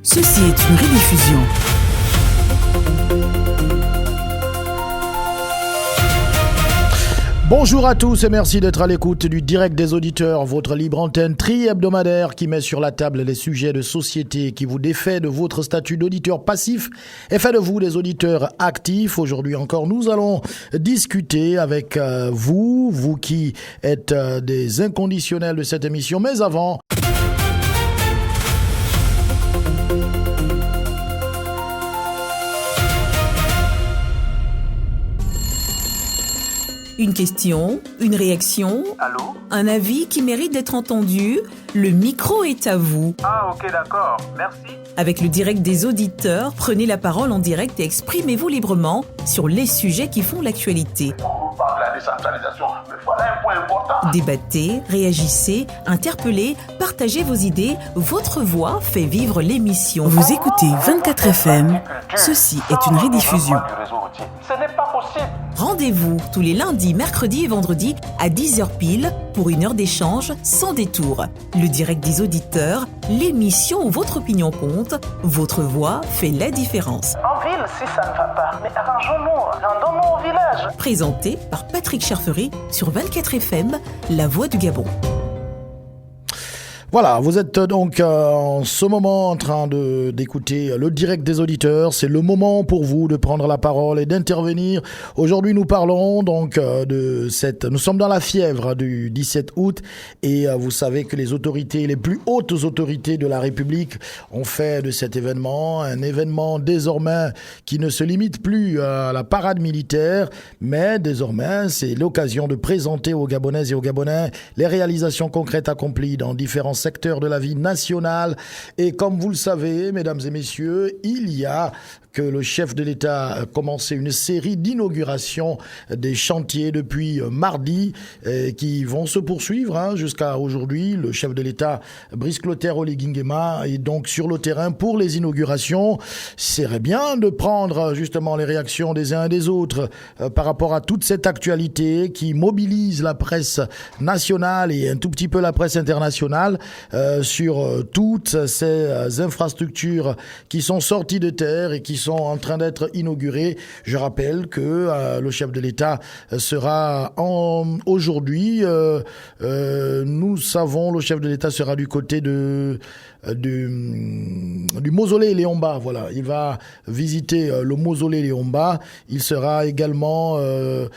Ceci est une rediffusion. Bonjour à tous et merci d'être à l'écoute du Direct des Auditeurs, votre libre antenne tri-hebdomadaire qui met sur la table les sujets de société, qui vous défait de votre statut d'auditeur passif et fait de vous des auditeurs actifs. Aujourd'hui encore, nous allons discuter avec vous qui êtes des inconditionnels de cette émission. Mais avant... Une question, une réaction, Allô? un avis qui mérite d'être entendu. Le micro est à vous. Ah, ok, d'accord. Merci. Avec le Direct des Auditeurs, prenez la parole en direct et exprimez-vous librement sur les sujets qui font l'actualité. On parle de la décentralisation, mais voilà un point important. Débattez, réagissez, interpellez, partagez vos idées. Votre voix fait vivre l'émission. Vous écoutez 24 FM. Ceci est une rediffusion. Ce n'est pas possible. Rendez-vous tous les lundis, mercredis et vendredis à 10h pile pour une heure d'échange sans détour. Le Direct des Auditeurs, l'émission où votre opinion compte, votre voix fait la différence. En ville, si ça ne va pas, mais arrangeons-nous, rendons-nous au village. Présenté par Patrick Cherfery sur 24 FM, La Voix du Gabon. Voilà, vous êtes donc en ce moment en train d'écouter le Direct des Auditeurs. C'est le moment pour vous de prendre la parole et d'intervenir. Aujourd'hui, nous parlons donc nous sommes dans la fièvre du 17 août et vous savez que les autorités, les plus hautes autorités de la République ont fait de cet événement un événement désormais qui ne se limite plus à la parade militaire, mais désormais, c'est l'occasion de présenter aux Gabonaises et aux Gabonais les réalisations concrètes accomplies dans différents secteurs de la vie nationale. Et comme vous le savez, mesdames et messieurs, il y a que le chef de l'État a commencé une série d'inaugurations des chantiers depuis mardi qui vont se poursuivre jusqu'à aujourd'hui. Le chef de l'État, Brice Clotaire Oligui Nguema, est donc sur le terrain pour les inaugurations. C'est bien de prendre justement les réactions des uns et des autres par rapport à toute cette actualité qui mobilise la presse nationale et un tout petit peu la presse internationale sur toutes ces infrastructures qui sont sorties de terre et qui sont en train d'être inaugurées. Je rappelle que le chef de l'État sera aujourd'hui, nous savons, le chef de l'État sera du côté du mausolée Léomba. Voilà, il va visiter le mausolée Léomba. Il sera également, alors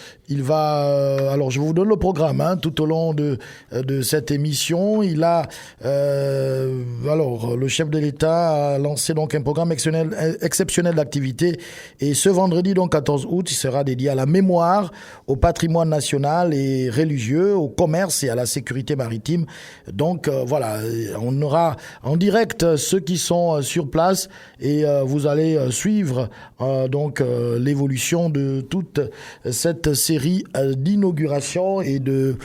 je vous donne le programme tout au long de cette émission. Il a, alors le chef de l'État a lancé donc un programme exceptionnel d'activité et ce vendredi donc 14 août, il sera dédié à la mémoire, au patrimoine national et religieux, au commerce et à la sécurité maritime. Donc voilà, on aura en direct ceux qui sont sur place et vous allez suivre donc l'évolution de toute cette série d'inauguration et de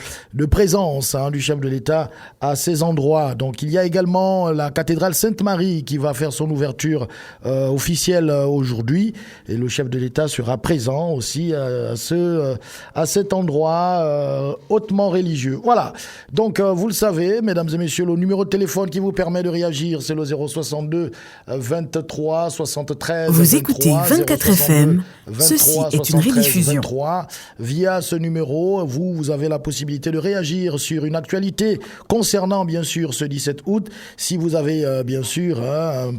présence du chef de l'État à ces endroits. Donc il y a également la cathédrale Sainte-Marie qui va faire son ouverture officielle aujourd'hui et le chef de l'État sera présent aussi à cet endroit hautement religieux. Voilà, donc vous le savez, mesdames et messieurs, le numéro de téléphone qui vous permet de réagir, c'est le 062 23 73 Vous 23, écoutez 24 FM, 23, ceci est une rediffusion. 23. Via ce numéro, vous avez la possibilité de réagir sur une actualité concernant bien sûr ce 17 août. Si vous avez bien sûr,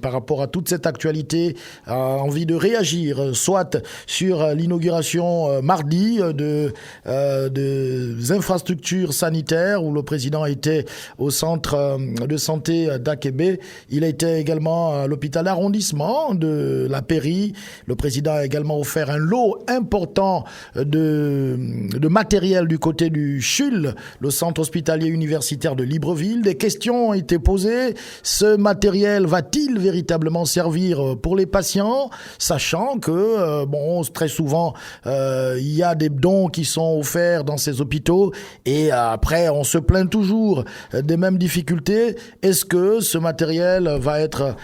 par rapport à toute cette actualité, envie de réagir, soit sur l'inauguration mardi des infrastructures sanitaires où le président était au centre de santé d'Akébé. Il a été également à l'hôpital arrondissement de la Pairie. Le président a également offert un lot important de matériel du côté du CHUL, le centre hospitalier universitaire de Libreville. Des questions ont été posées. Ce matériel va-t-il véritablement servir pour les patients, sachant que, très souvent, il y a des dons qui sont offerts dans ces hôpitaux et après, on se plaint toujours des mêmes difficultés. Est-ce que ce matériel va être...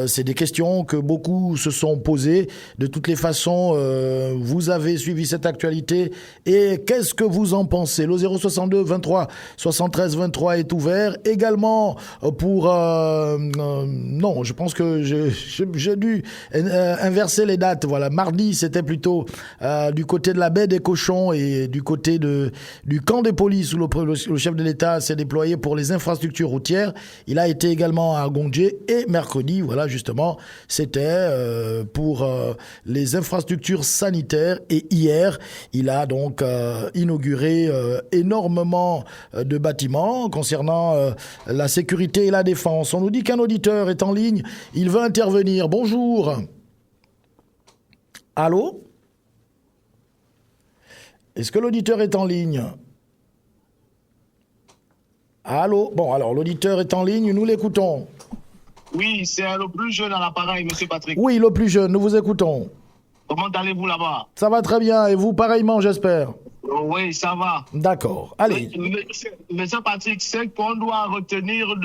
c'est des questions que beaucoup se sont posées. De toutes les façons, vous avez suivi cette actualité. Et qu'est-ce que vous en pensez? Le 062 23 73 23 est ouvert. Également pour... non, je pense que j'ai dû inverser les dates. Voilà, mardi, c'était plutôt du côté de la baie des Cochons et du côté du camp des polices où le chef de l'État s'est déployé pour les infrastructures routières. Il a été également à Gongé et mercredi, voilà, justement, c'était pour les infrastructures sanitaires. Et hier, il a donc inauguré énormément de bâtiments concernant la sécurité et la défense. On nous dit qu'un auditeur est en ligne. Il veut intervenir. Bonjour. Allô? Est-ce que l'auditeur est en ligne? Allô? Bon, alors, l'auditeur est en ligne, nous l'écoutons. Oui, c'est le plus jeune à l'appareil, monsieur Patrick. Oui, le plus jeune, nous vous écoutons. Comment allez-vous là-bas? Ça va très bien, et vous, pareillement, j'espère? Oui, ça va. D'accord, allez. Monsieur Patrick, c'est qu'on doit retenir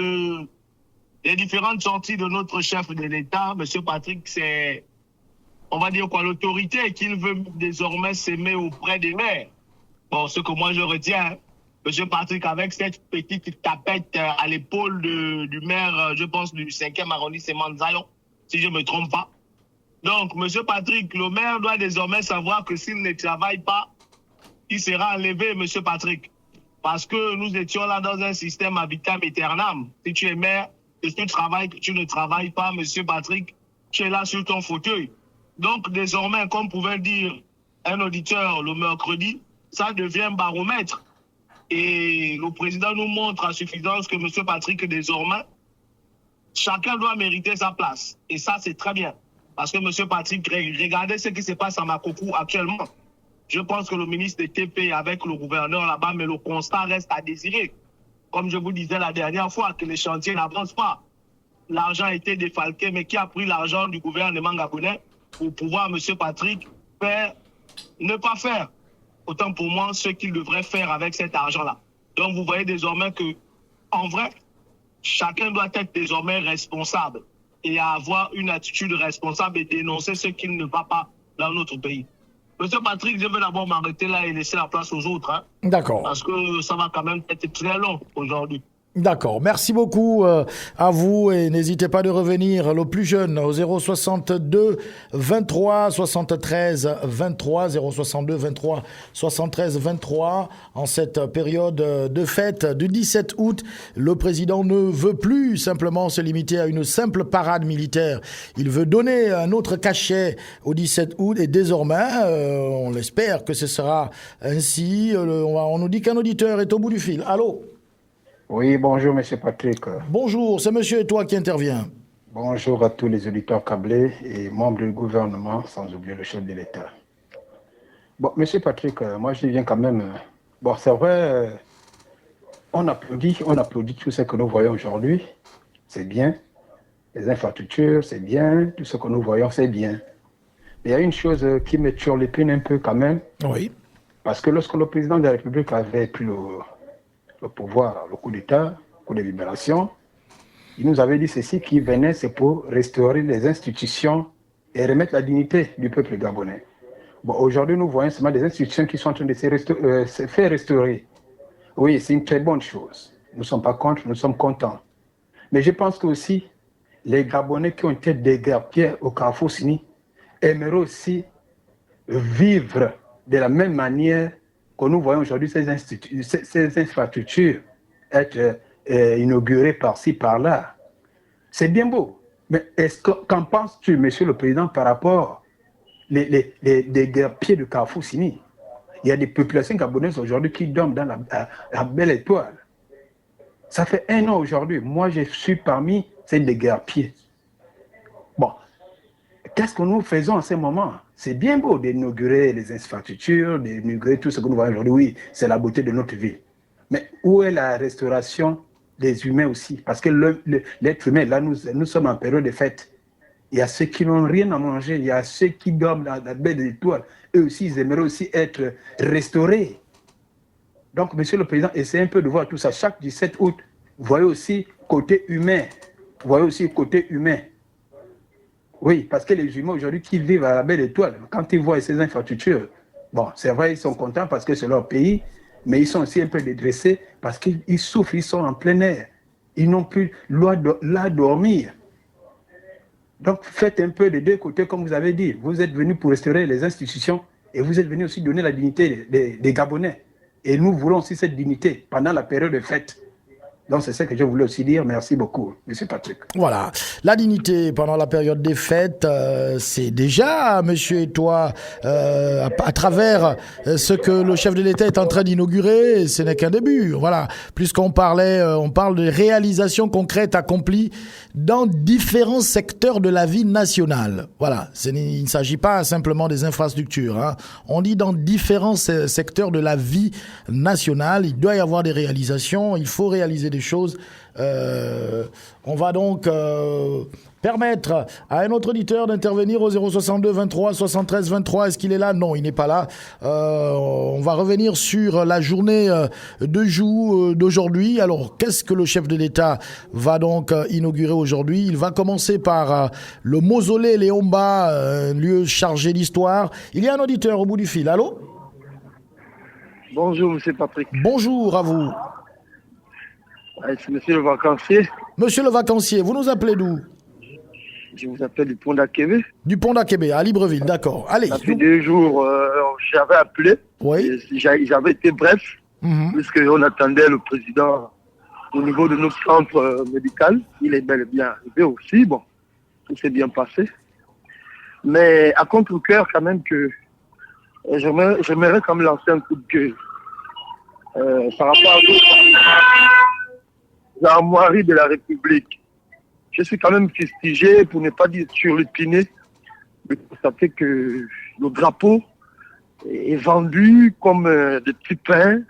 les différentes sorties de notre chef de l'État. Monsieur Patrick, c'est... on va dire quoi, l'autorité qu'il veut désormais s'aimer auprès des maires. Bon, ce que moi je retiens, monsieur Patrick, avec cette petite tapette à l'épaule du maire, je pense, du 5e arrondissement de Zion, si je ne me trompe pas. Donc, monsieur Patrick, le maire doit désormais savoir que s'il ne travaille pas, il sera enlevé, monsieur Patrick. Parce que nous étions là dans un système habitam aeternam. Si tu es maire, que tu travailles, que tu ne travailles pas, monsieur Patrick, tu es là sur ton fauteuil. Donc, désormais, comme pouvait dire un auditeur le mercredi, ça devient un baromètre. Et le président nous montre à suffisance que M. Patrick, désormais, chacun doit mériter sa place. Et ça, c'est très bien. Parce que M. Patrick, regardez ce qui se passe à Makoko actuellement. Je pense que le ministre des TP avec le gouverneur là-bas, mais le constat reste à désirer. Comme je vous disais la dernière fois, que les chantiers n'avancent pas. L'argent a été défalqué, mais qui a pris l'argent du gouvernement gabonais pour pouvoir, M. Patrick, faire, ne pas faire, autant pour moi, ce qu'il devrait faire avec cet argent-là. Donc, vous voyez désormais que, en vrai, chacun doit être désormais responsable et avoir une attitude responsable et dénoncer ce qui ne va pas dans notre pays. Monsieur Patrick, je vais d'abord m'arrêter là et laisser la place aux autres. Hein, d'accord. Parce que ça va quand même être très long aujourd'hui. D'accord, merci beaucoup à vous et n'hésitez pas de revenir le plus jeune au 062 23 73 23 062 23 73 23 en cette période de fête du 17 août. Le président ne veut plus simplement se limiter à une simple parade militaire. Il veut donner un autre cachet au 17 août et désormais, on l'espère que ce sera ainsi. On nous dit qu'un auditeur est au bout du fil. Allô? Oui, bonjour, monsieur Patrick. Bonjour, c'est monsieur et toi qui intervient. Bonjour à tous les auditeurs câblés et membres du gouvernement, sans oublier le chef de l'État. Bon, monsieur Patrick, moi je viens quand même... Bon, c'est vrai, on applaudit tout ce que nous voyons aujourd'hui. C'est bien. Les infrastructures, c'est bien. Tout ce que nous voyons, c'est bien. Il y a une chose qui me turlupine un peu quand même. Oui. Parce que lorsque le président de la République avait pris le pouvoir, le coup d'État, le coup de libération, il nous avait dit ceci qui venait, c'est pour restaurer les institutions et remettre la dignité du peuple gabonais. Bon, aujourd'hui, nous voyons seulement des institutions qui sont en train de se faire restaurer. Oui, c'est une très bonne chose. Nous ne sommes pas contre, nous sommes contents. Mais je pense que aussi, les Gabonais qui ont été déguerpis au Carrefour Sini aimeraient aussi vivre de la même manière que nous voyons aujourd'hui ces infrastructures être inaugurées par-ci, par-là. C'est bien beau. Mais qu'en penses-tu, monsieur le président, par rapport les déguerpiers de Carrefour Sini? Il y a des populations gabonaises aujourd'hui qui dorment dans la belle étoile. Ça fait 1 an aujourd'hui. Moi, je suis parmi ces déguerpiers. Bon, qu'est-ce que nous faisons en ce moment? C'est bien beau d'inaugurer les infrastructures, d'inaugurer tout ce que nous voyons aujourd'hui. Oui, c'est la beauté de notre ville. Mais où est la restauration des humains aussi? Parce que l'être humain, là, nous sommes en période de fête. Il y a ceux qui n'ont rien à manger, il y a ceux qui dorment dans la belle étoile. Eux aussi, ils aimeraient aussi être restaurés. Donc, monsieur le président, essayez un peu de voir tout ça. Chaque 17 août, vous voyez aussi côté humain. voyez aussi le côté humain. Oui, parce que les humains aujourd'hui qui vivent à la belle étoile, quand ils voient ces infrastructures, bon, c'est vrai, ils sont contents parce que c'est leur pays, mais ils sont aussi un peu dédressés parce qu'ils souffrent, ils sont en plein air. Ils n'ont plus là dormir. Donc, faites un peu des deux côtés, comme vous avez dit. Vous êtes venus pour restaurer les institutions et vous êtes venus aussi donner la dignité des Gabonais. Et nous voulons aussi cette dignité pendant la période de fête. Donc, c'est ça que je voulais aussi dire. Merci beaucoup, M. Patrick. Voilà. La dignité pendant la période des fêtes, c'est déjà, monsieur et toi, à travers ce que le chef de l'État est en train d'inaugurer, ce n'est qu'un début. Voilà. Puisqu'on on parle de réalisations concrètes accomplies dans différents secteurs de la vie nationale. Voilà. Il ne s'agit pas simplement des infrastructures. Hein. On dit dans différents secteurs de la vie nationale, il doit y avoir des réalisations, il faut réaliser des choses. On va donc permettre à un autre auditeur d'intervenir au 062 23 73 23. Est-ce qu'il est là? Non, il n'est pas là. On va revenir sur la journée de jour d'aujourd'hui. Alors, qu'est-ce que le chef de l'État va donc inaugurer aujourd'hui? Il va commencer par le mausolée Léomba, un lieu chargé d'histoire. Il y a un auditeur au bout du fil. Allô? Bonjour, monsieur Patrick. Bonjour à vous. C'est monsieur le vacancier. Monsieur le vacancier, vous nous appelez d'où? Je vous appelle du Pont d'Akébé. Du Pont d'Akébé, à Libreville, d'accord. Allez. Ça fait 2 jours, j'avais appelé. Oui. J'avais été bref, puisqu'on attendait le président au niveau de notre centre médical. Il est bel et bien arrivé aussi. Bon, tout s'est bien passé. Mais à contre-cœur, quand même, que j'aimerais quand même lancer un coup de gueule par rapport à l'armoirie de la République. Je suis quand même fustigé, pour ne pas dire surlupiné, de constater que le drapeau est vendu comme des petits pains.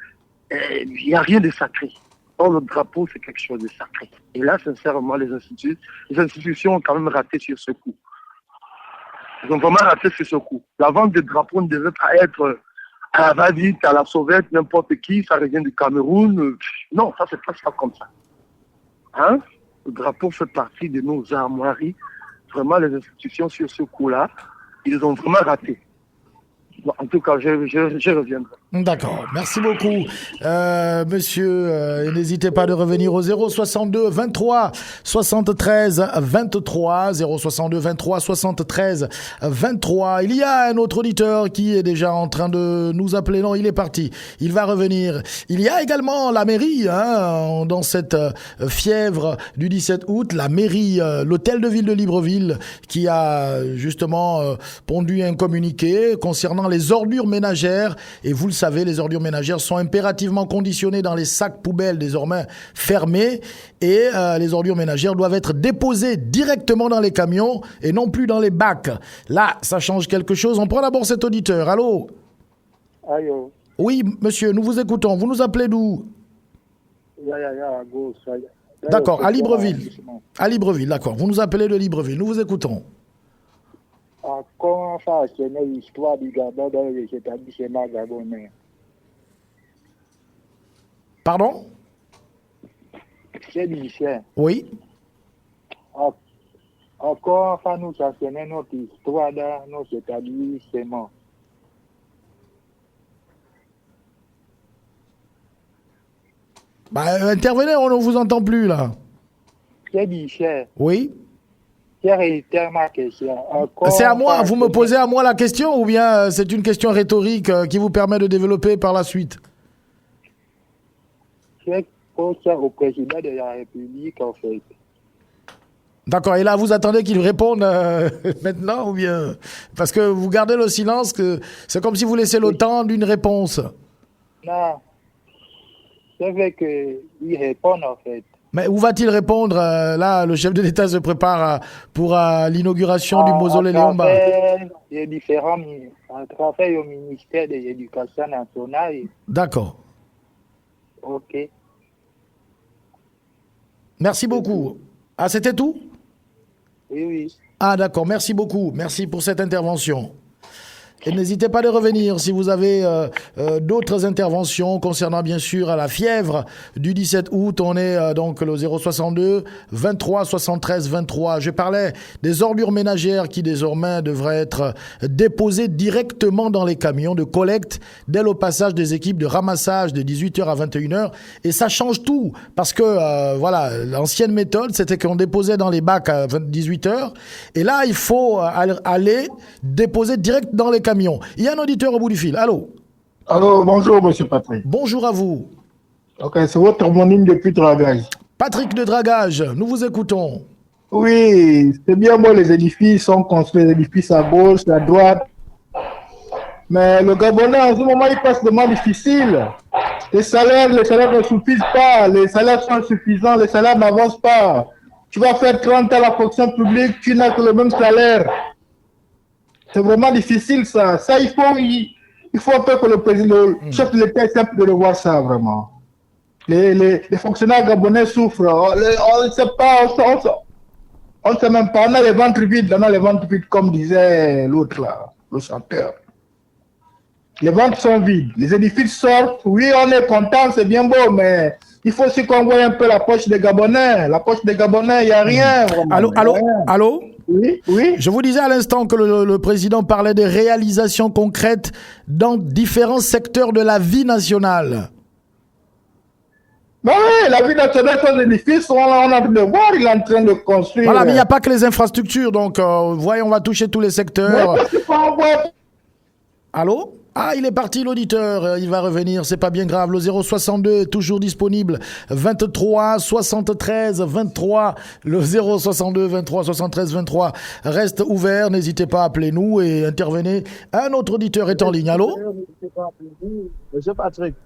Il n'y a rien de sacré. Or, le drapeau, c'est quelque chose de sacré. Et là, sincèrement, les institutions ont quand même raté sur ce coup. Ils ont vraiment raté sur ce coup. La vente de drapeaux ne devait pas être à la va-vite, à la sauvette, n'importe qui, ça revient du Cameroun. Non, ça ne se passe pas comme ça. Hein? Le drapeau fait partie de nos armoiries. Vraiment, les institutions sur ce coup-là, ils ont vraiment raté. Bon, en tout cas, je reviendrai. D'accord, merci beaucoup. Monsieur, n'hésitez pas de revenir au 062 23 73 23, 062 23 73 23. Il y a un autre auditeur qui est déjà en train de nous appeler. Non, il est parti. Il va revenir. Il y a également la mairie, hein, dans cette fièvre du 17 août, la mairie, l'hôtel de ville de Libreville, qui a justement pondu un communiqué concernant les ordures ménagères. Et vous le savez, les ordures ménagères sont impérativement conditionnées dans les sacs poubelles désormais fermés, et les ordures ménagères doivent être déposées directement dans les camions et non plus dans les bacs. Là, ça change quelque chose. On prend d'abord cet auditeur. Allô? Allô? Oui, monsieur, nous vous écoutons. Vous nous appelez d'où? D'accord, à Libreville. À Libreville, d'accord. Vous nous appelez de Libreville. Nous vous écoutons. Comment ça c'est l'histoire du Gabon dans les établissements gabonais? Pardon? C'est lycée. Oui. Comment ça nous enseigner notre histoire dans nos établissements? Bah, intervenez, on ne vous entend plus, là. C'est lycée. Oui. C'est réitère ma question. C'est à moi, vous me posez à moi la question, ou bien c'est une question rhétorique qui vous permet de développer par la suite? C'est au président de la République, en fait. D'accord, et là, vous attendez qu'il réponde maintenant, ou bien... Parce que vous gardez le silence, que c'est comme si vous laissez le temps d'une réponse. Non. C'est vrai qu'il répond, en fait. Mais où va-t-il répondre? Là, le chef de l'État se prépare pour l'inauguration du mausolée Léomba. Il y a différents... À travers le ministère de l'Éducation nationale. D'accord. OK. Merci beaucoup. Ah, c'était tout? Oui. Ah, d'accord. Merci beaucoup. Merci pour cette intervention. Et n'hésitez pas de revenir si vous avez d'autres interventions concernant bien sûr la fièvre du 17 août. On est donc le 062 23 73 23. Je parlais des ordures ménagères qui désormais devraient être déposées directement dans les camions de collecte dès le passage des équipes de ramassage de 18h à 21h. Et ça change tout parce que voilà, l'ancienne méthode c'était qu'on déposait dans les bacs à 18h et là il faut aller déposer direct dans les camions. Il y a un auditeur au bout du fil. Allô? Allô, bonjour, monsieur Patrick. Bonjour à vous. Ok, c'est votre homonyme depuis Dragage. Patrick de Dragage, nous vous écoutons. Oui, c'est bien beau, les édifices sont construits, les édifices à gauche, à droite. Mais le Gabonais, en ce moment, il passe des moments difficiles. Les salaires ne suffisent pas, les salaires sont insuffisants, les salaires n'avancent pas. Tu vas faire 30 ans à la fonction publique, tu n'as que le même salaire. C'est vraiment difficile ça. Ça, il faut un peu que le président, le chef de l'État essaie de revoir ça vraiment. Les fonctionnaires gabonais souffrent. On ne sait pas, on ne sait même pas. On a les ventres vides, comme disait l'autre là, le chanteur. Les ventres sont vides. Les édifices sortent. Oui, on est content, c'est bien beau, mais il faut aussi qu'on voie un peu la poche des Gabonais. La poche des Gabonais, il n'y a rien. Vraiment. Allô? Oui, oui. Je vous disais à l'instant que le président parlait des réalisations concrètes dans différents secteurs de la vie nationale. Ben oui, la vie nationale, son édifice, on est en train de voir, il est en train de construire. Voilà, mais il n'y a pas que les infrastructures, donc voyons, on va toucher tous les secteurs. Allô? Ah, il est parti l'auditeur, il va revenir, c'est pas bien grave. Le 062 est toujours disponible. 23 73 23. Le 062 23 73 23 reste ouvert. N'hésitez pas à appeler nous et intervenez. Un autre auditeur est en ligne. Allô? Monsieur Patrick.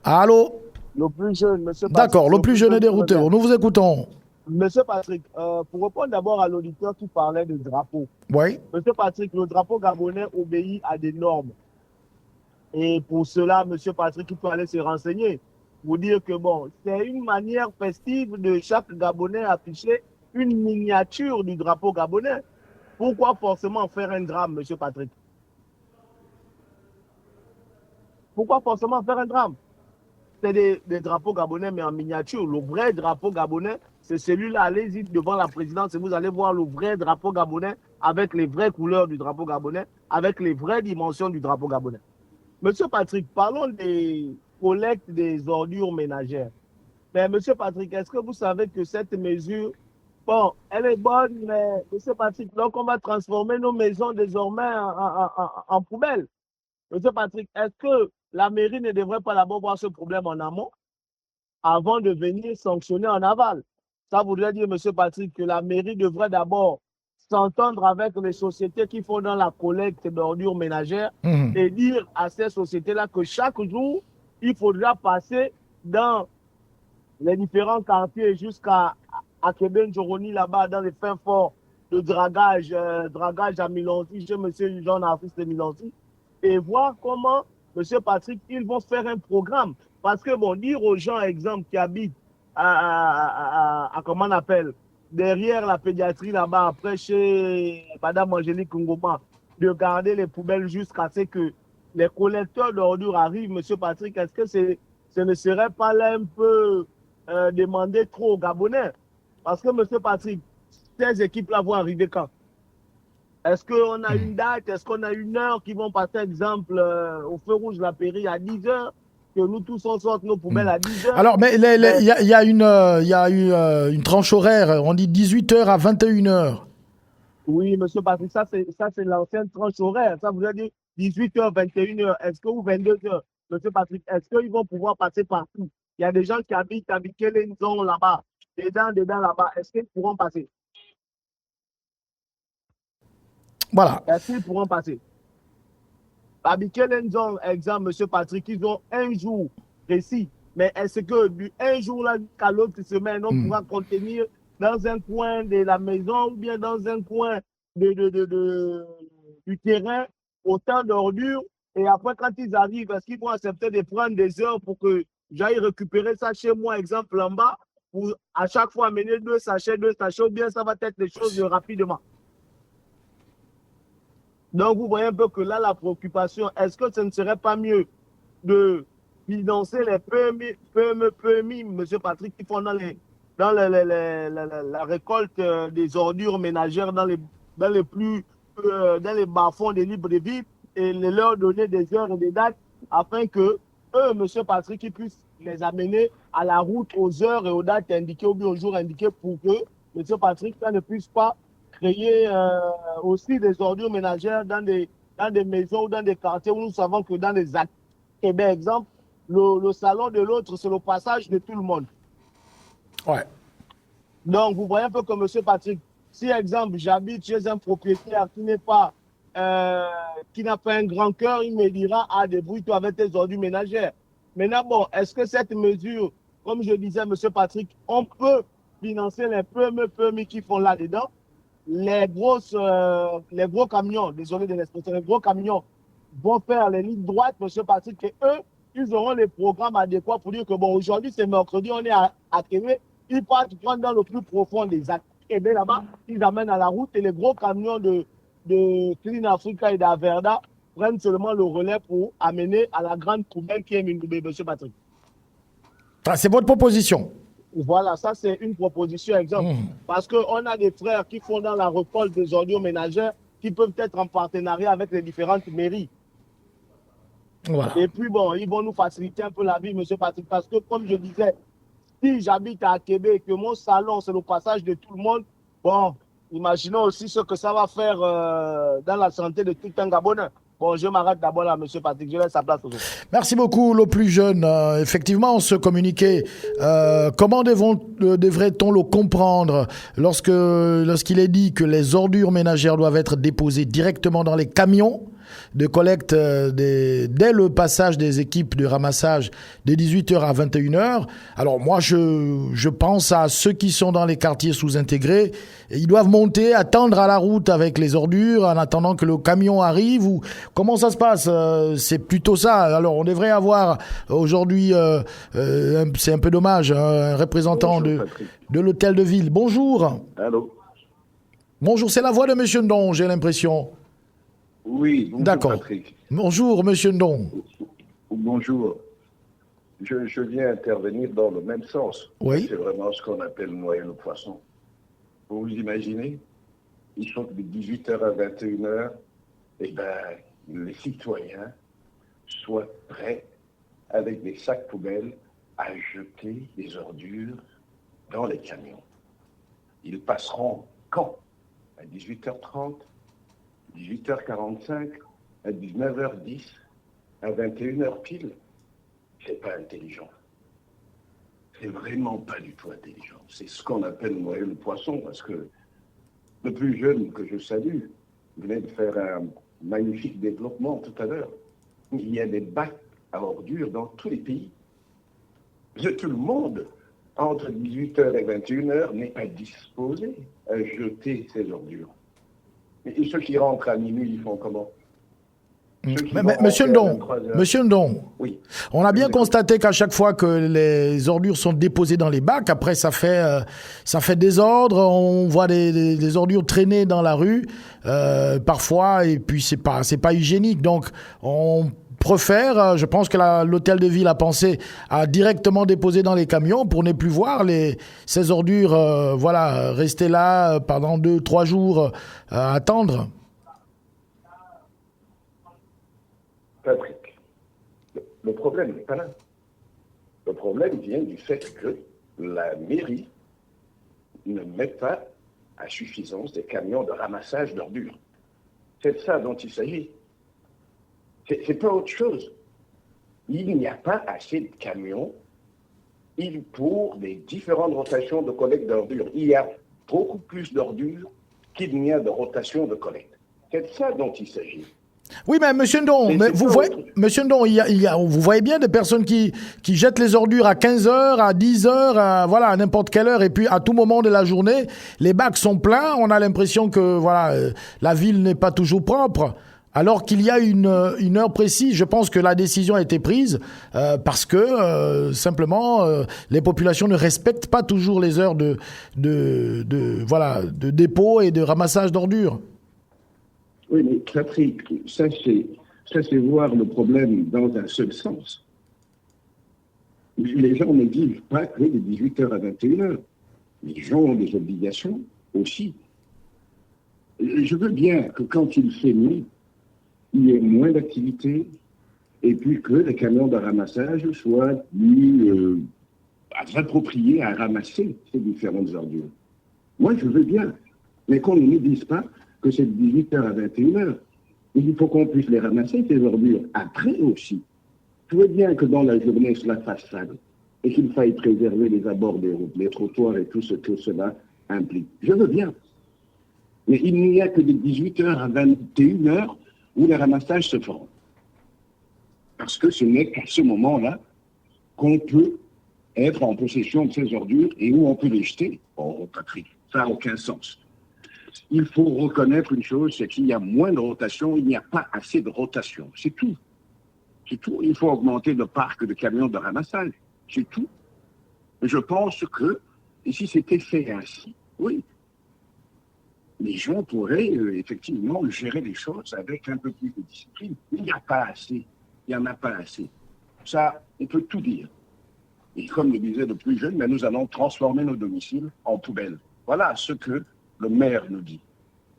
Allô? Le plus jeune, monsieur Patrick. D'accord, le plus jeune est des routeurs. Nous vous écoutons. Monsieur Patrick, pour répondre d'abord à l'auditeur qui parlait de drapeau. Oui. Monsieur Patrick, le drapeau gabonais obéit à des normes. Et pour cela, monsieur Patrick, il peut aller se renseigner pour dire que bon, c'est une manière festive de chaque Gabonais afficher une miniature du drapeau gabonais. Pourquoi forcément faire un drame, monsieur Patrick? Pourquoi forcément faire un drame? C'est des drapeaux gabonais, mais en miniature. Le vrai drapeau gabonais, c'est celui-là. Allez-y devant la présidence et vous allez voir le vrai drapeau gabonais avec les vraies couleurs du drapeau gabonais, avec les vraies dimensions du drapeau gabonais. Monsieur Patrick, parlons des collectes des ordures ménagères. Mais monsieur Patrick, est-ce que vous savez que cette mesure, bon, elle est bonne, mais monsieur Patrick, donc on va transformer nos maisons désormais en poubelles. Monsieur Patrick, est-ce que la mairie ne devrait pas d'abord voir ce problème en amont avant de venir sanctionner en aval? Ça voudrait dire, monsieur Patrick, que la mairie devrait d'abord s'entendre avec les sociétés qui font dans la collecte d'ordures ménagères et dire à ces sociétés-là que chaque jour, il faudra passer dans les différents quartiers jusqu'à Keben-Joroni, là-bas, dans les fins forts de dragage à Milanti, chez monsieur Jean-Narcisse de Milanti, et voir comment, monsieur Patrick, ils vont faire un programme. Parce que, bon, dire aux gens, exemple, qui habitent comment on appelle, derrière la pédiatrie là-bas, après chez Madame Angélique Ngoma, de garder les poubelles jusqu'à ce que les collecteurs d'ordures arrivent, monsieur Patrick, est-ce que ce ne serait pas là un peu demander trop aux Gabonais? Parce que, monsieur Patrick, ces équipes-là vont arriver quand? Est-ce qu'on a une date? Est-ce qu'on a une heure qui vont passer, exemple, au feu rouge de la Péri à 10 heures? Que nous tous on sorte nos poubelles à 10 heures. Alors, mais il y a eu une tranche horaire. On dit 18h à 21h. Oui, monsieur Patrick, ça c'est l'ancienne tranche horaire. Ça voudrait dire 18h, 21h. Est-ce que ou 22h, monsieur Patrick, est-ce qu'ils vont pouvoir passer partout? Il y a des gens qui habitent à Bikelenzon là-bas, dedans là-bas. Est-ce qu'ils pourront passer? Voilà. Est-ce qu'ils pourront passer? À Bikelenzon, exemple, monsieur Patrick, ils ont un jour précis. Mais est-ce que du un jour là jusqu'à l'autre semaine, on pourra contenir dans un coin de la maison ou bien dans un coin du terrain autant d'ordures? Et après, quand ils arrivent, est-ce qu'ils vont accepter de prendre des heures pour que j'aille récupérer ça chez moi, exemple en bas, pour à chaque fois amener deux sachets, ou bien ça va être des choses rapidement? Donc, vous voyez un peu que là, la préoccupation, est-ce que ce ne serait pas mieux de financer les PMI, M. Patrick, qui font dans la récolte des ordures ménagères dans les bas-fonds des libres de vie et leur donner des heures et des dates afin que eux, M. Patrick, ils puissent les amener à la route aux heures et aux dates indiquées ou bien aux jours indiqués pour que M. Patrick ne puisse pas créer aussi des ordures ménagères dans des maisons ou dans des quartiers où nous savons que dans les actes, par exemple, le salon de l'autre, c'est le passage de tout le monde. Ouais. Donc, vous voyez un peu comme M. Patrick, si, exemple, j'habite chez un propriétaire qui n'a pas un grand cœur, il me dira, ah, débrouille-toi avec tes ordures ménagères. Maintenant, bon, est-ce que cette mesure, comme je disais, M. Patrick, on peut financer les PMI qui font là-dedans? Les gros camions, désolé de l'expression, les gros camions vont faire les lignes droites, M. Patrick, et eux, ils auront les programmes adéquats pour dire que, bon, aujourd'hui, c'est mercredi, on est à Québec, ils partent prendre dans le plus profond des actes. Et bien là-bas, ils amènent à la route et les gros camions de Clean Africa et d'Averda prennent seulement le relais pour amener à la grande poubelle qui est Mindoubé, M. Patrick. Ah, c'est votre proposition. Voilà, ça c'est une proposition exemple. Parce qu'on a des frères qui font dans la récolte des ordures ménagères qui peuvent être en partenariat avec les différentes mairies. Voilà. Et puis bon, ils vont nous faciliter un peu la vie, M. Patrick, parce que comme je disais, si j'habite à Québec, que mon salon c'est le passage de tout le monde, bon, imaginons aussi ce que ça va faire dans la santé de tout un Gabonais. Bon, je m'arrête d'abord là, M. Patrick. Je laisse sa place aux autres. Merci beaucoup, le plus jeune. Effectivement, ce communiqué, comment devrait-on le comprendre lorsqu'il est dit que les ordures ménagères doivent être déposées directement dans les camions de collecte dès le passage des équipes de ramassage de 18h à 21h. Alors moi, je pense à ceux qui sont dans les quartiers sous-intégrés. Ils doivent monter, attendre à la route avec les ordures en attendant que le camion arrive. Ou comment ça se passe? C'est plutôt ça. Alors on devrait avoir aujourd'hui, c'est un peu dommage, un représentant de l'hôtel de ville. Bonjour. Allô. Bonjour, c'est la voix de M. Ndon, j'ai l'impression. Oui, bonjour. D'accord. Patrick. Bonjour, monsieur Ndon. Bonjour. Je viens intervenir dans le même sens. Oui. C'est vraiment ce qu'on appelle noyer le poisson. Vous imaginez, ils sont de 18h à 21h, et ben, les citoyens soient prêts avec des sacs poubelles à jeter des ordures dans les camions. Ils passeront quand? À 18h30, 18h45, à 19h10, à 21h pile. C'est pas intelligent. C'est vraiment pas du tout intelligent. C'est ce qu'on appelle noyer le poisson, parce que le plus jeune que je salue venait de faire un magnifique développement tout à l'heure. Il y a des bacs à ordures dans tous les pays. Tout le monde, entre 18h et 21h, n'est pas disposé à jeter ses ordures. Et ceux qui rentrent à minuit, ils font comment? Monsieur Ndon, oui. On a bien constaté qu'à chaque fois que les ordures sont déposées dans les bacs, après ça fait désordre, on voit des ordures traîner dans la rue, parfois, et puis c'est pas hygiénique. Donc on préfère, je pense que l'hôtel de ville a pensé à directement déposer dans les camions pour ne plus voir ces ordures rester là pendant 2-3 jours à attendre. Patrick, le problème n'est pas là. Le problème vient du fait que la mairie ne met pas à suffisance des camions de ramassage d'ordures. C'est de ça dont il s'agit. C'est pas autre chose. Il n'y a pas assez de camions pour les différentes rotations de collecte d'ordures. Il y a beaucoup plus d'ordures qu'il n'y a de rotation de collecte. C'est de ça dont il s'agit. Oui, mais monsieur Ndon, vous voyez bien des personnes qui jettent les ordures à 15h, à 10h, à n'importe quelle heure, et puis à tout moment de la journée, les bacs sont pleins, on a l'impression que la ville n'est pas toujours propre. Alors qu'il y a une heure précise, je pense que la décision a été prise parce que simplement les populations ne respectent pas toujours les heures de dépôt et de ramassage d'ordures. Oui, mais Patrick, ça c'est voir le problème dans un seul sens. Les gens ne vivent pas que de 18h à 21h. Les gens ont des obligations aussi. Je veux bien que quand il fait nuit, il y ait moins d'activité et puis que les camions de ramassage soient plus appropriés à ramasser ces différentes ordures. Moi, je veux bien, mais qu'on ne nous dise pas que c'est de 18h à 21h. Il faut qu'on puisse les ramasser, ces ordures, après aussi. Je veux bien que dans la journée, cela fasse sale et qu'il faille préserver les abords des routes, les trottoirs et tout ce que cela implique. Je veux bien. Mais il n'y a que de 18h à 21h où les ramassages se feront. Parce que ce n'est qu'à ce moment-là qu'on peut être en possession de ces ordures et où on peut les jeter. Oh, Patrick, ça n'a aucun sens. Il faut reconnaître une chose, c'est qu'il y a moins de rotation, il n'y a pas assez de rotation. C'est tout. C'est tout. Il faut augmenter le parc de camions de ramassage. C'est tout. Je pense que, et si c'était fait ainsi, oui, les gens pourraient effectivement gérer les choses avec un peu plus de discipline. Il n'y a pas assez. Il n'y en a pas assez. Ça, on peut tout dire. Et comme le disait le plus jeune, nous allons transformer nos domiciles en poubelles. Voilà ce que le maire nous dit.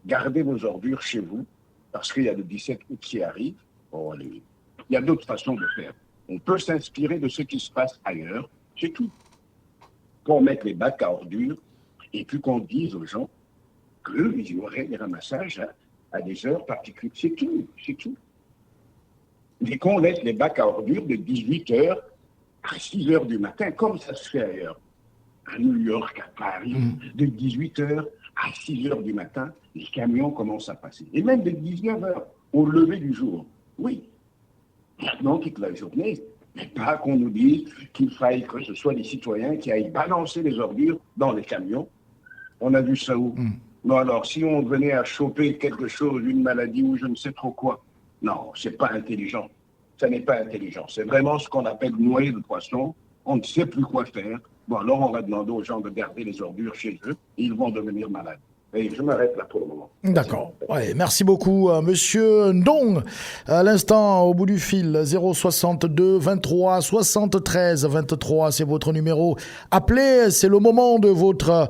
Gardez vos ordures chez vous, parce qu'il y a le 17 août qui arrive. Oh, il y a d'autres façons de faire. On peut s'inspirer de ce qui se passe ailleurs, c'est tout. Qu'on mette les bacs à ordures, et puis qu'on dise aux gens qu'il y aurait des ramassages à des heures particulières. C'est tout, c'est tout. Mais qu'on laisse les bacs à ordures de 18h à 6h du matin, comme ça se fait ailleurs. À New York, à Paris, de 18h à 6h du matin, les camions commencent à passer. Et même de 19h au lever du jour. Oui. Maintenant, toute la journée, mais pas qu'on nous dise qu'il faille que ce soit les citoyens qui aillent balancer les ordures dans les camions. On a vu ça où? Bon alors, si on venait à choper quelque chose, une maladie ou je ne sais trop quoi, non, c'est pas intelligent. Ça n'est pas intelligent. C'est vraiment ce qu'on appelle noyer le poisson. On ne sait plus quoi faire. Bon, alors on va demander aux gens de garder les ordures chez eux et ils vont devenir malades. Et je m'arrête là pour le moment. D'accord. Ouais, merci beaucoup, monsieur Ndong. À l'instant, au bout du fil, 062 23 73 23, c'est votre numéro. Appelez, c'est le moment de votre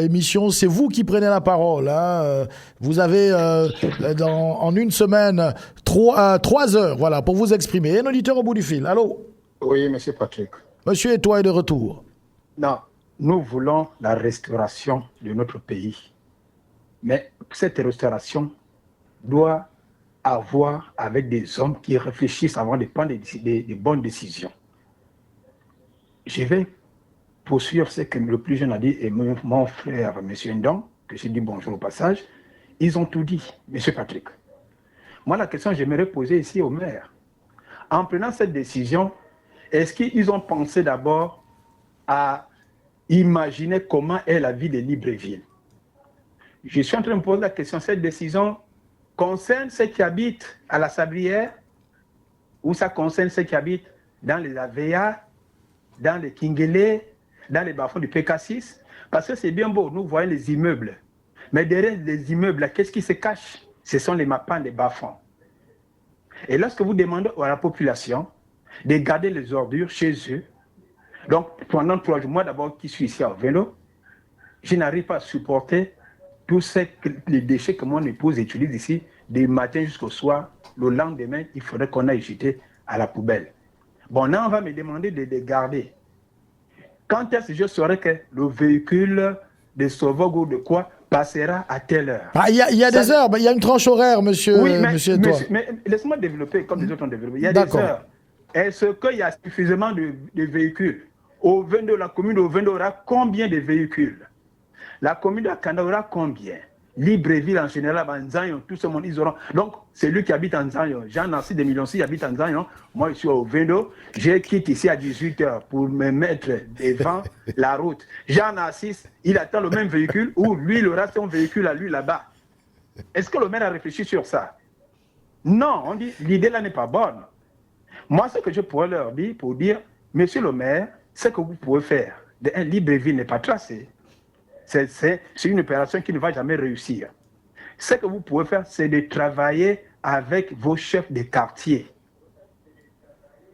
émission. C'est vous qui prenez la parole. Hein. Vous avez en une semaine 3 heures, voilà, pour vous exprimer. Un auditeur au bout du fil. Allô? Oui, monsieur Patrick. Monsieur Etoile est de retour. Non. Nous voulons la restauration de notre pays. Mais cette restauration doit avoir avec des hommes qui réfléchissent avant de prendre des bonnes décisions. Je vais poursuivre ce que le plus jeune a dit et mon frère, M. Ndong, que j'ai dit bonjour au passage. Ils ont tout dit, M. Patrick. Moi, la question que j'aimerais poser ici au maire, en prenant cette décision, est-ce qu'ils ont pensé d'abord à imaginez comment est la vie de Libreville. Je suis en train de me poser la question, cette décision concerne ceux qui habitent à la Sablière ou ça concerne ceux qui habitent dans les AVA, dans les Kingele, dans les bas-fonds du PK6? Parce que c'est bien beau, nous voyons les immeubles. Mais derrière les immeubles, qu'est-ce qui se cache? Ce sont les mappans des bas-fonds. Et lorsque vous demandez à la population de garder les ordures chez eux, donc, pendant 3 jours, moi d'abord qui suis ici à vélo, je n'arrive pas à supporter tous les déchets que mon épouse utilise ici, du matin jusqu'au soir. Le lendemain, il faudrait qu'on aille jeter à la poubelle. Bon, là, on va me demander de les garder. Quand est-ce que je saurai que le véhicule de Sauvog ou de quoi passera à telle heure? Ah, il y a des heures, il y a une tranche horaire, monsieur. Oui, mais laisse-moi développer comme les autres ont développé. Il y a des heures. Est-ce qu'il y a suffisamment de véhicules? Au 22, la commune de 22 aura combien de véhicules? La commune de Kanda aura combien? Libreville en général, Nzayon, tout ce monde, ils auront. Donc, c'est lui qui habite en Nzayon. Jean-Nancy de Millions, habite en Nzayon. Moi, je suis au 22. Je quitte ici à 18h pour me mettre devant la route. Jean-Nancy, il attend le même véhicule ou lui, il aura son véhicule à lui là-bas. Est-ce que le maire a réfléchi sur ça? Non, on dit, l'idée là n'est pas bonne. Moi, ce que je pourrais leur dire, pour dire, monsieur le maire, ce que vous pouvez faire, un Libreville n'est pas tracé. C'est une opération qui ne va jamais réussir. Ce que vous pouvez faire, c'est de travailler avec vos chefs de quartier.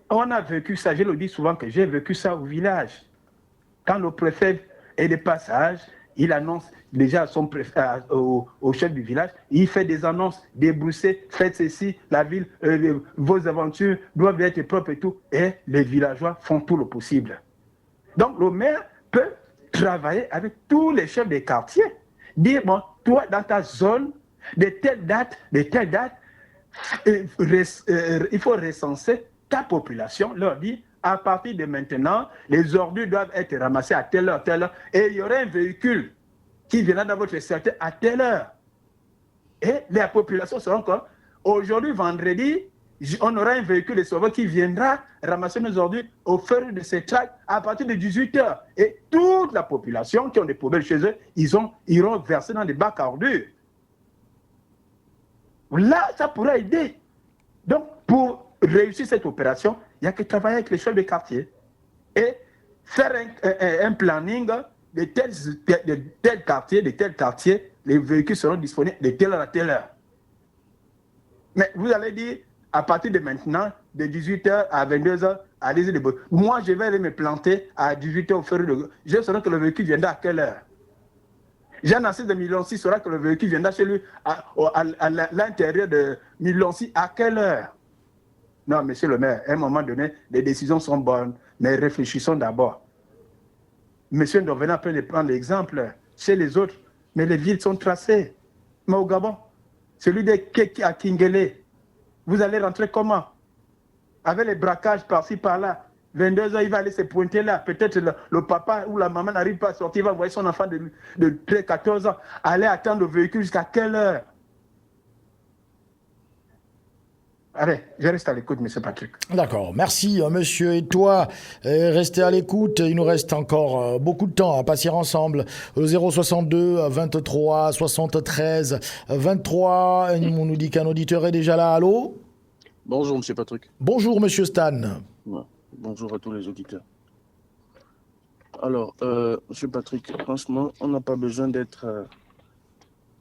On a vécu ça, je le dis souvent que j'ai vécu ça au village. Quand le préfet est de passage, il annonce déjà à son préfet, au chef du village, il fait des annonces, débrousser, faites ceci, la ville, vos aventures doivent être propres et tout. Et les villageois font tout le possible. Donc le maire peut travailler avec tous les chefs des quartiers. Dire, bon, toi, dans ta zone, de telle date, il faut recenser ta population, leur dire, à partir de maintenant, les ordures doivent être ramassées à telle heure, et il y aura un véhicule qui viendra dans votre secteur à telle heure. Et la population sera encore. Aujourd'hui, vendredi, on aura un véhicule de sauveur qui viendra ramasser nos ordures au feu de ces tracts à partir de 18h. Et toute la population qui ont des poubelles chez eux, iront verser dans des bacs à ordures. Là, ça pourra aider. Donc, pour réussir cette opération, il n'y a que travailler avec les chefs de quartier et faire un planning de tel quartier, les véhicules seront disponibles de telle heure à telle heure. Mais vous allez dire, à partir de maintenant, de 18h à 22h, allez-y de bout. Moi, je vais aller me planter à 18h au feu de... Je saurai que le véhicule viendra à quelle heure. Jean Assis de Miloncy saura que le véhicule viendra chez lui à l'intérieur de Miloncy à quelle heure. Non, monsieur le maire, à un moment donné, les décisions sont bonnes, mais réfléchissons d'abord. Monsieur Ndovena peut prendre l'exemple chez les autres, mais les villes sont tracées. Mais au Gabon, celui de Keki à Kingele, vous allez rentrer comment? Avec les braquages par-ci, par-là. 22h, il va aller se pointer là. Peut-être le papa ou la maman n'arrive pas à sortir, il va envoyer son enfant de 13-14 ans. Aller attendre le véhicule jusqu'à quelle heure? Allez, je reste à l'écoute, M. Patrick. D'accord, merci monsieur. Et toi, restez à l'écoute. Il nous reste encore beaucoup de temps à passer ensemble. 062 23 73 23. On nous dit qu'un auditeur est déjà là. Allô? Bonjour, M. Patrick. Bonjour, monsieur Stan. Ouais. Bonjour à tous les auditeurs. Alors, M. Patrick, franchement, on n'a pas besoin d'être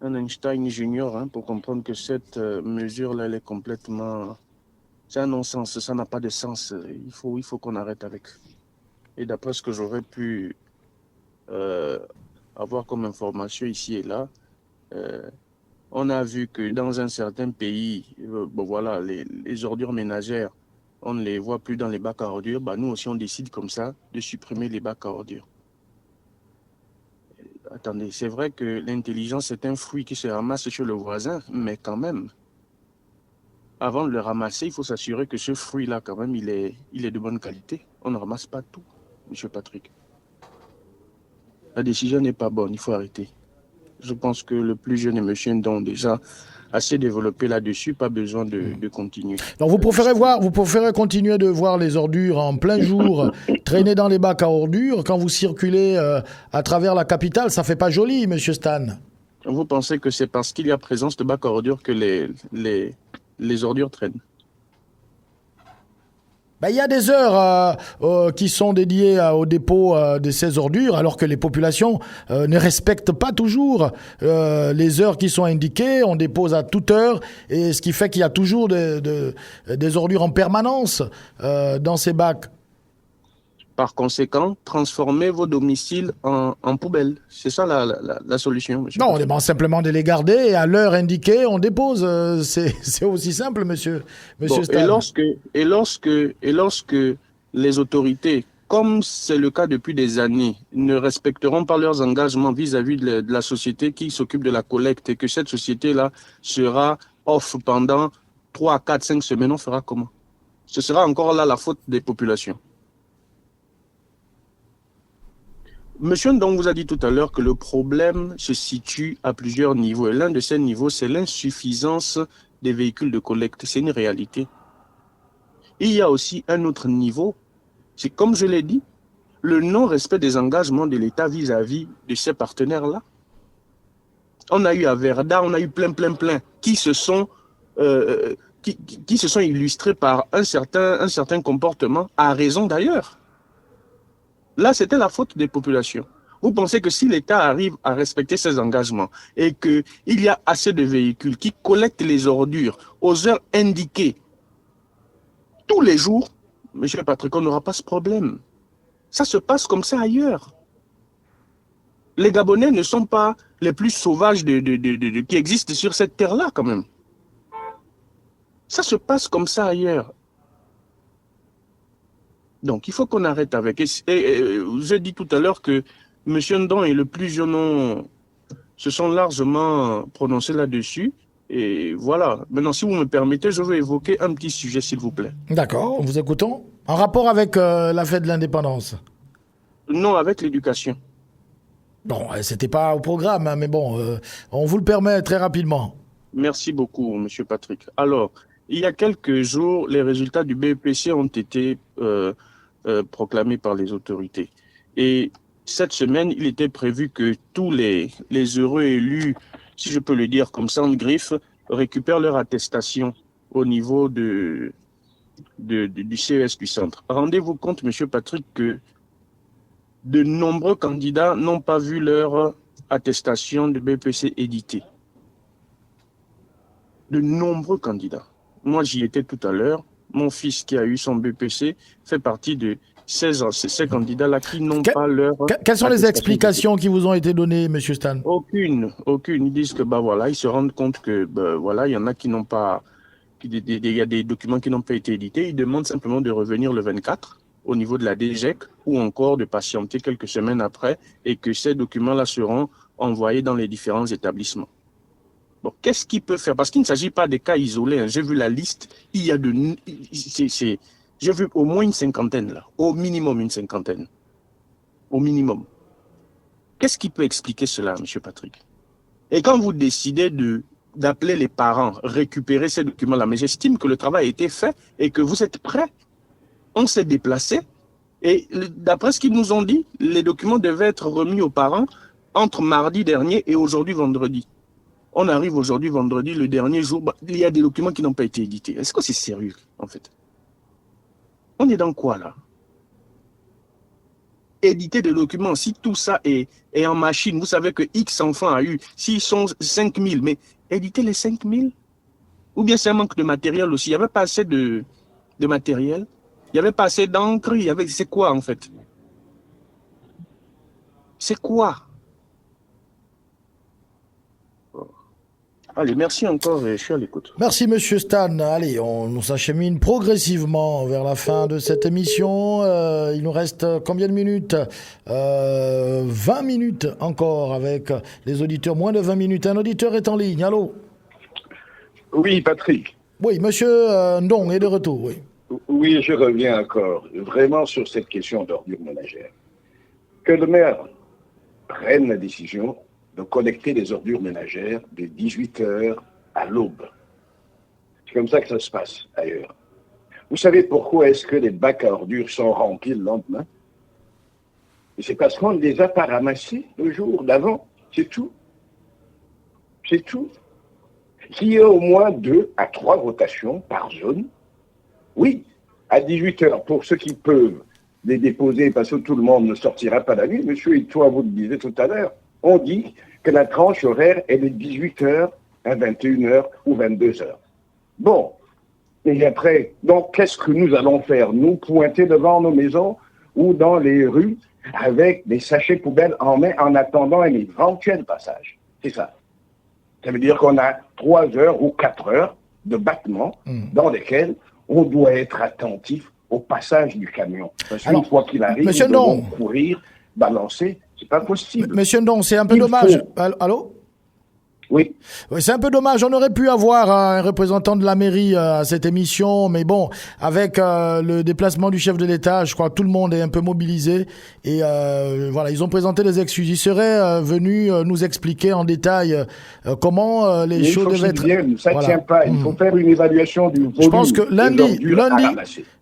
un Einstein junior pour comprendre que cette mesure-là, elle est complètement... C'est un non-sens, ça n'a pas de sens. Il faut qu'on arrête avec. Et d'après ce que j'aurais pu avoir comme information ici et là, on a vu que dans un certain pays, voilà, les ordures ménagères, on ne les voit plus dans les bacs à ordures. Nous aussi, on décide comme ça de supprimer les bacs à ordures. Attendez, c'est vrai que l'intelligence est un fruit qui se ramasse chez le voisin, mais quand même, avant de le ramasser, il faut s'assurer que ce fruit-là, quand même, il est de bonne qualité. On ne ramasse pas tout, M. Patrick. La décision n'est pas bonne, il faut arrêter. Je pense que le plus jeune est M. Ndong déjà assez développé là-dessus, pas besoin de continuer. Donc vous préférez continuer de voir les ordures en plein jour traîner dans les bacs à ordures quand vous circulez à travers la capitale, ça fait pas joli, monsieur Stan. Vous pensez que c'est parce qu'il y a présence de bacs à ordures que les ordures traînent? Il y a des heures qui sont dédiées au dépôt de ces ordures, alors que les populations ne respectent pas toujours les heures qui sont indiquées. On dépose à toute heure, et ce qui fait qu'il y a toujours des ordures en permanence dans ces bacs. Par conséquent, transformez vos domiciles en poubelles. C'est ça la solution, monsieur? Non, on demande simplement de les garder et à l'heure indiquée, on dépose. C'est aussi simple, monsieur Stan. Et lorsque les autorités, comme c'est le cas depuis des années, ne respecteront pas leurs engagements vis-à-vis de la société qui s'occupe de la collecte et que cette société-là sera off pendant 3, 4, 5 semaines, on fera comment? Ce sera encore là la faute des populations. Monsieur Ndong vous a dit tout à l'heure que le problème se situe à plusieurs niveaux. Et l'un de ces niveaux, c'est l'insuffisance des véhicules de collecte. C'est une réalité. Il y a aussi un autre niveau. C'est comme je l'ai dit, le non-respect des engagements de l'État vis-à-vis de ces partenaires-là. On a eu à Verda, on a eu plein, qui se sont illustrés par un certain comportement, à raison d'ailleurs. Là, c'était la faute des populations. Vous pensez que si l'État arrive à respecter ses engagements et qu'il y a assez de véhicules qui collectent les ordures aux heures indiquées tous les jours, M. Patrick, on n'aura pas ce problème. Ça se passe comme ça ailleurs. Les Gabonais ne sont pas les plus sauvages qui existent sur cette terre-là, quand même. Ça se passe comme ça ailleurs. Donc, il faut qu'on arrête avec. J'ai dit tout à l'heure que M. Ndon et le plus jeune se sont largement prononcés là-dessus. Et voilà. Maintenant, si vous me permettez, je veux évoquer un petit sujet, s'il vous plaît. D'accord, vous écoutons. En rapport avec la fête de l'indépendance? Non, avec l'éducation. Bon, c'était pas au programme, hein, mais bon, on vous le permet très rapidement. Merci beaucoup, M. Patrick. Alors, il y a quelques jours, les résultats du BEPC ont été proclamés par les autorités. Et cette semaine, il était prévu que tous les heureux élus, si je peux le dire comme ça en griffe, récupèrent leur attestation au niveau du CES du centre. Rendez-vous compte, M. Patrick, que de nombreux candidats n'ont pas vu leur attestation de BEPC éditée. De nombreux candidats. Moi, j'y étais tout à l'heure. Mon fils qui a eu son BPC fait partie de ces candidats-là qui n'ont pas leur... Quelles sont les explications qui vous ont été données, M. Stan? Aucune. Ils disent que, voilà, ils se rendent compte que, voilà, il y en a qui n'ont pas... Il y a des documents qui n'ont pas été édités. Ils demandent simplement de revenir le 24 au niveau de la DGEC ou encore de patienter quelques semaines après et que ces documents-là seront envoyés dans les différents établissements. Bon, qu'est-ce qu'il peut faire? Parce qu'il ne s'agit pas de cas isolés. Hein. J'ai vu la liste. Il y a j'ai vu au moins une cinquantaine là. Au minimum une cinquantaine. Au minimum. Qu'est-ce qui peut expliquer cela, M. Patrick? Et quand vous décidez d'appeler les parents, récupérer ces documents-là, mais j'estime que le travail a été fait et que vous êtes prêts. On s'est déplacé. Et d'après ce qu'ils nous ont dit, les documents devaient être remis aux parents entre mardi dernier et aujourd'hui vendredi. On arrive aujourd'hui, vendredi, le dernier jour, il y a des documents qui n'ont pas été édités. Est-ce que c'est sérieux, en fait? On est dans quoi, là? Éditer des documents, si tout ça est en machine, vous savez que X enfants a eu, s'ils sont 5000, mais éditer les 5000? Ou bien c'est un manque de matériel aussi? Il n'y avait pas assez de matériel? Il n'y avait pas assez d'encre? C'est quoi, en fait? C'est quoi? Allez, merci encore et je suis à l'écoute. Merci Monsieur Stan. Allez, on s'achemine progressivement vers la fin de cette émission. Il nous reste combien de minutes 20 minutes encore avec les auditeurs. Moins de 20 minutes. Un auditeur est en ligne. Allô? Oui, Patrick. Oui, Monsieur Ndong est de retour. Oui. Oui, je reviens encore vraiment sur cette question d'ordures ménagères. Que le maire prenne la décision de collecter les ordures ménagères de 18h à l'aube. C'est comme ça que ça se passe ailleurs. Vous savez pourquoi est-ce que les bacs à ordures sont remplis le lendemain? C'est parce qu'on ne les a pas ramassés le jour d'avant. C'est tout. C'est tout. Qu'il y ait au moins 2 à 3 rotations par zone. Oui, à 18h, pour ceux qui peuvent les déposer, parce que tout le monde ne sortira pas la nuit. Monsieur et toi, vous le disiez tout à l'heure, on dit que la tranche horaire est de 18h à 21h ou 22h. Bon, et après, donc qu'est-ce que nous allons faire? Nous pointer devant nos maisons ou dans les rues avec des sachets poubelles en main en attendant un éventuel passage. C'est ça. Ça veut dire qu'on a 3 heures ou 4 heures de battement dans lesquels on doit être attentif au passage du camion. Parce qu'une fois qu'il arrive, Monsieur nous devons courir, balancer. C'est pas possible. Monsieur Ndong, c'est un peu dommage. Allô? Oui. C'est un peu dommage. On aurait pu avoir un représentant de la mairie à cette émission, mais bon, avec le déplacement du chef de l'État, je crois que tout le monde est un peu mobilisé. Et voilà, ils ont présenté des excuses. Ils seraient venus nous expliquer en détail comment les choses devaient être. Ça ne tient pas. Il faut faire une évaluation du volume. Je pense que lundi,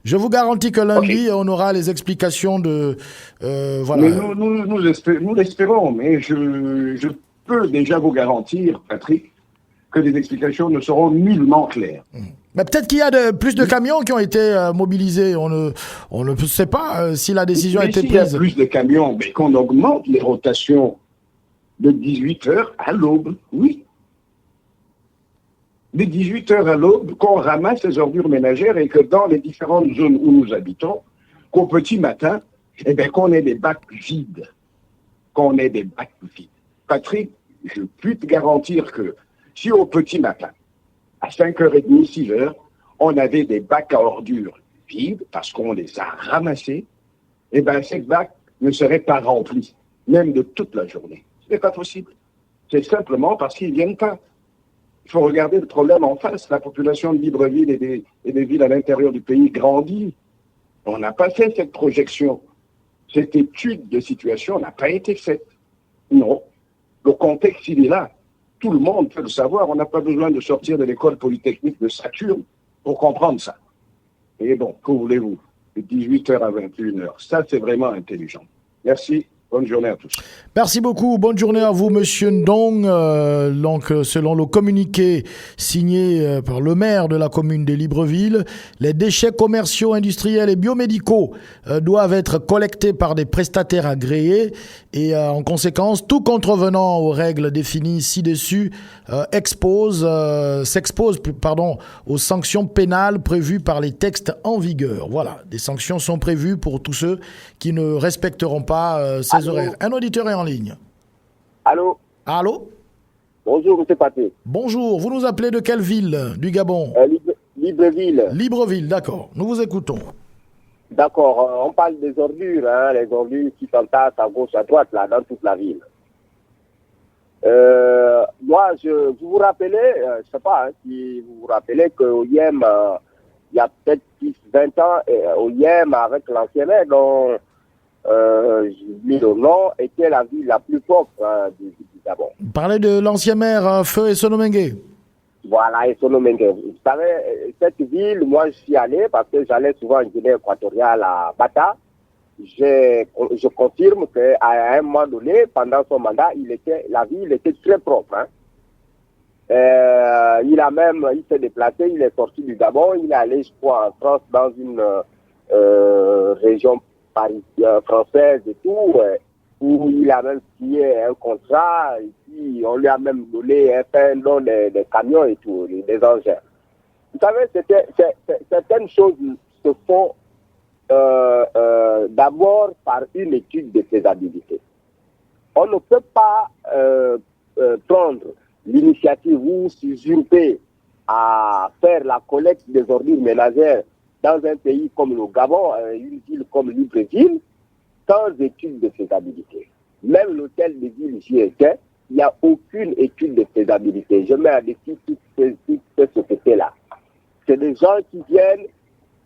je vous garantis que lundi, on aura les explications de. Voilà. Mais nous l'espérons, mais je peux déjà vous garantir, Patrick, que les explications ne seront nullement claires. Mais peut-être qu'il y a plus de camions qui ont été mobilisés. On ne sait pas si la décision a été prise. Il y a plus de camions, mais qu'on augmente les rotations de 18h à l'aube, oui. De 18h à l'aube, qu'on ramasse les ordures ménagères et que dans les différentes zones où nous habitons, qu'au petit matin, eh bien, qu'on ait des bacs vides. Qu'on ait des bacs vides. Patrick, je puis te garantir que si au petit matin, à 5h30, 6h, on avait des bacs à ordures vides parce qu'on les a ramassés, eh bien, ces bacs ne seraient pas remplis, même de toute la journée. Ce n'est pas possible. C'est simplement parce qu'ils ne viennent pas. Il faut regarder le problème en face. La population de Libreville et des villes à l'intérieur du pays grandit. On n'a pas fait cette projection. Cette étude de situation n'a pas été faite. Non. Le contexte, il est là. Tout le monde peut le savoir. On n'a pas besoin de sortir de l'école polytechnique de Saturne pour comprendre ça. Et bon, que voulez-vous? De 18h à 21h. Ça, c'est vraiment intelligent. Merci. Bonne journée à tous. Merci beaucoup. Bonne journée à vous, Monsieur Ndong. Donc, selon le communiqué signé par le maire de la commune de Libreville, les déchets commerciaux, industriels et biomédicaux doivent être collectés par des prestataires agréés et en conséquence, tout contrevenant aux règles définies ci-dessus s'expose aux sanctions pénales prévues par les textes en vigueur. Voilà, des sanctions sont prévues pour tous ceux qui ne respecteront pas ces horaires. Un auditeur est en ligne. Allô? Allô? Bonjour, M. Paté. Bonjour, vous nous appelez de quelle ville du Gabon? Libreville. Libreville, d'accord. Nous vous écoutons. D'accord, on parle des ordures, hein, les ordures qui s'entassent à gauche, à droite, là, dans toute la ville. Moi, vous vous rappelez, je ne sais pas, hein, si vous vous rappelez qu'au IEM, il y a peut-être 10-20 ans, au IEM, avec l'ancien maire, dont j'oublie le nom, était la ville la plus propre du Gabon. Vous parlez de l'ancien maire Feu et Sonomengue. Voilà, et Sonomengue. Vous savez, cette ville, moi, je suis allé parce que j'allais souvent en Guinée équatoriale à Bata. Je confirme qu'à un moment donné, pendant son mandat, la ville était très propre. Hein. Il s'est déplacé, il est sorti du Gabon, il est allé, je crois, en France, dans une région française et tout, où il a même signé un contrat, et puis on lui a même donné un don des camions et tout, des engins. Vous savez, certaines choses se font d'abord par une étude de faisabilité. On ne peut pas prendre l'initiative ou s'usurper à faire la collecte des ordures ménagères dans un pays comme le Gabon, une ville comme Libreville, sans étude de faisabilité. Même l'hôtel de ville j'y étais, il n'y a aucune étude de faisabilité. Je mets à défi toutes ces sociétés-là. C'est des gens qui viennent,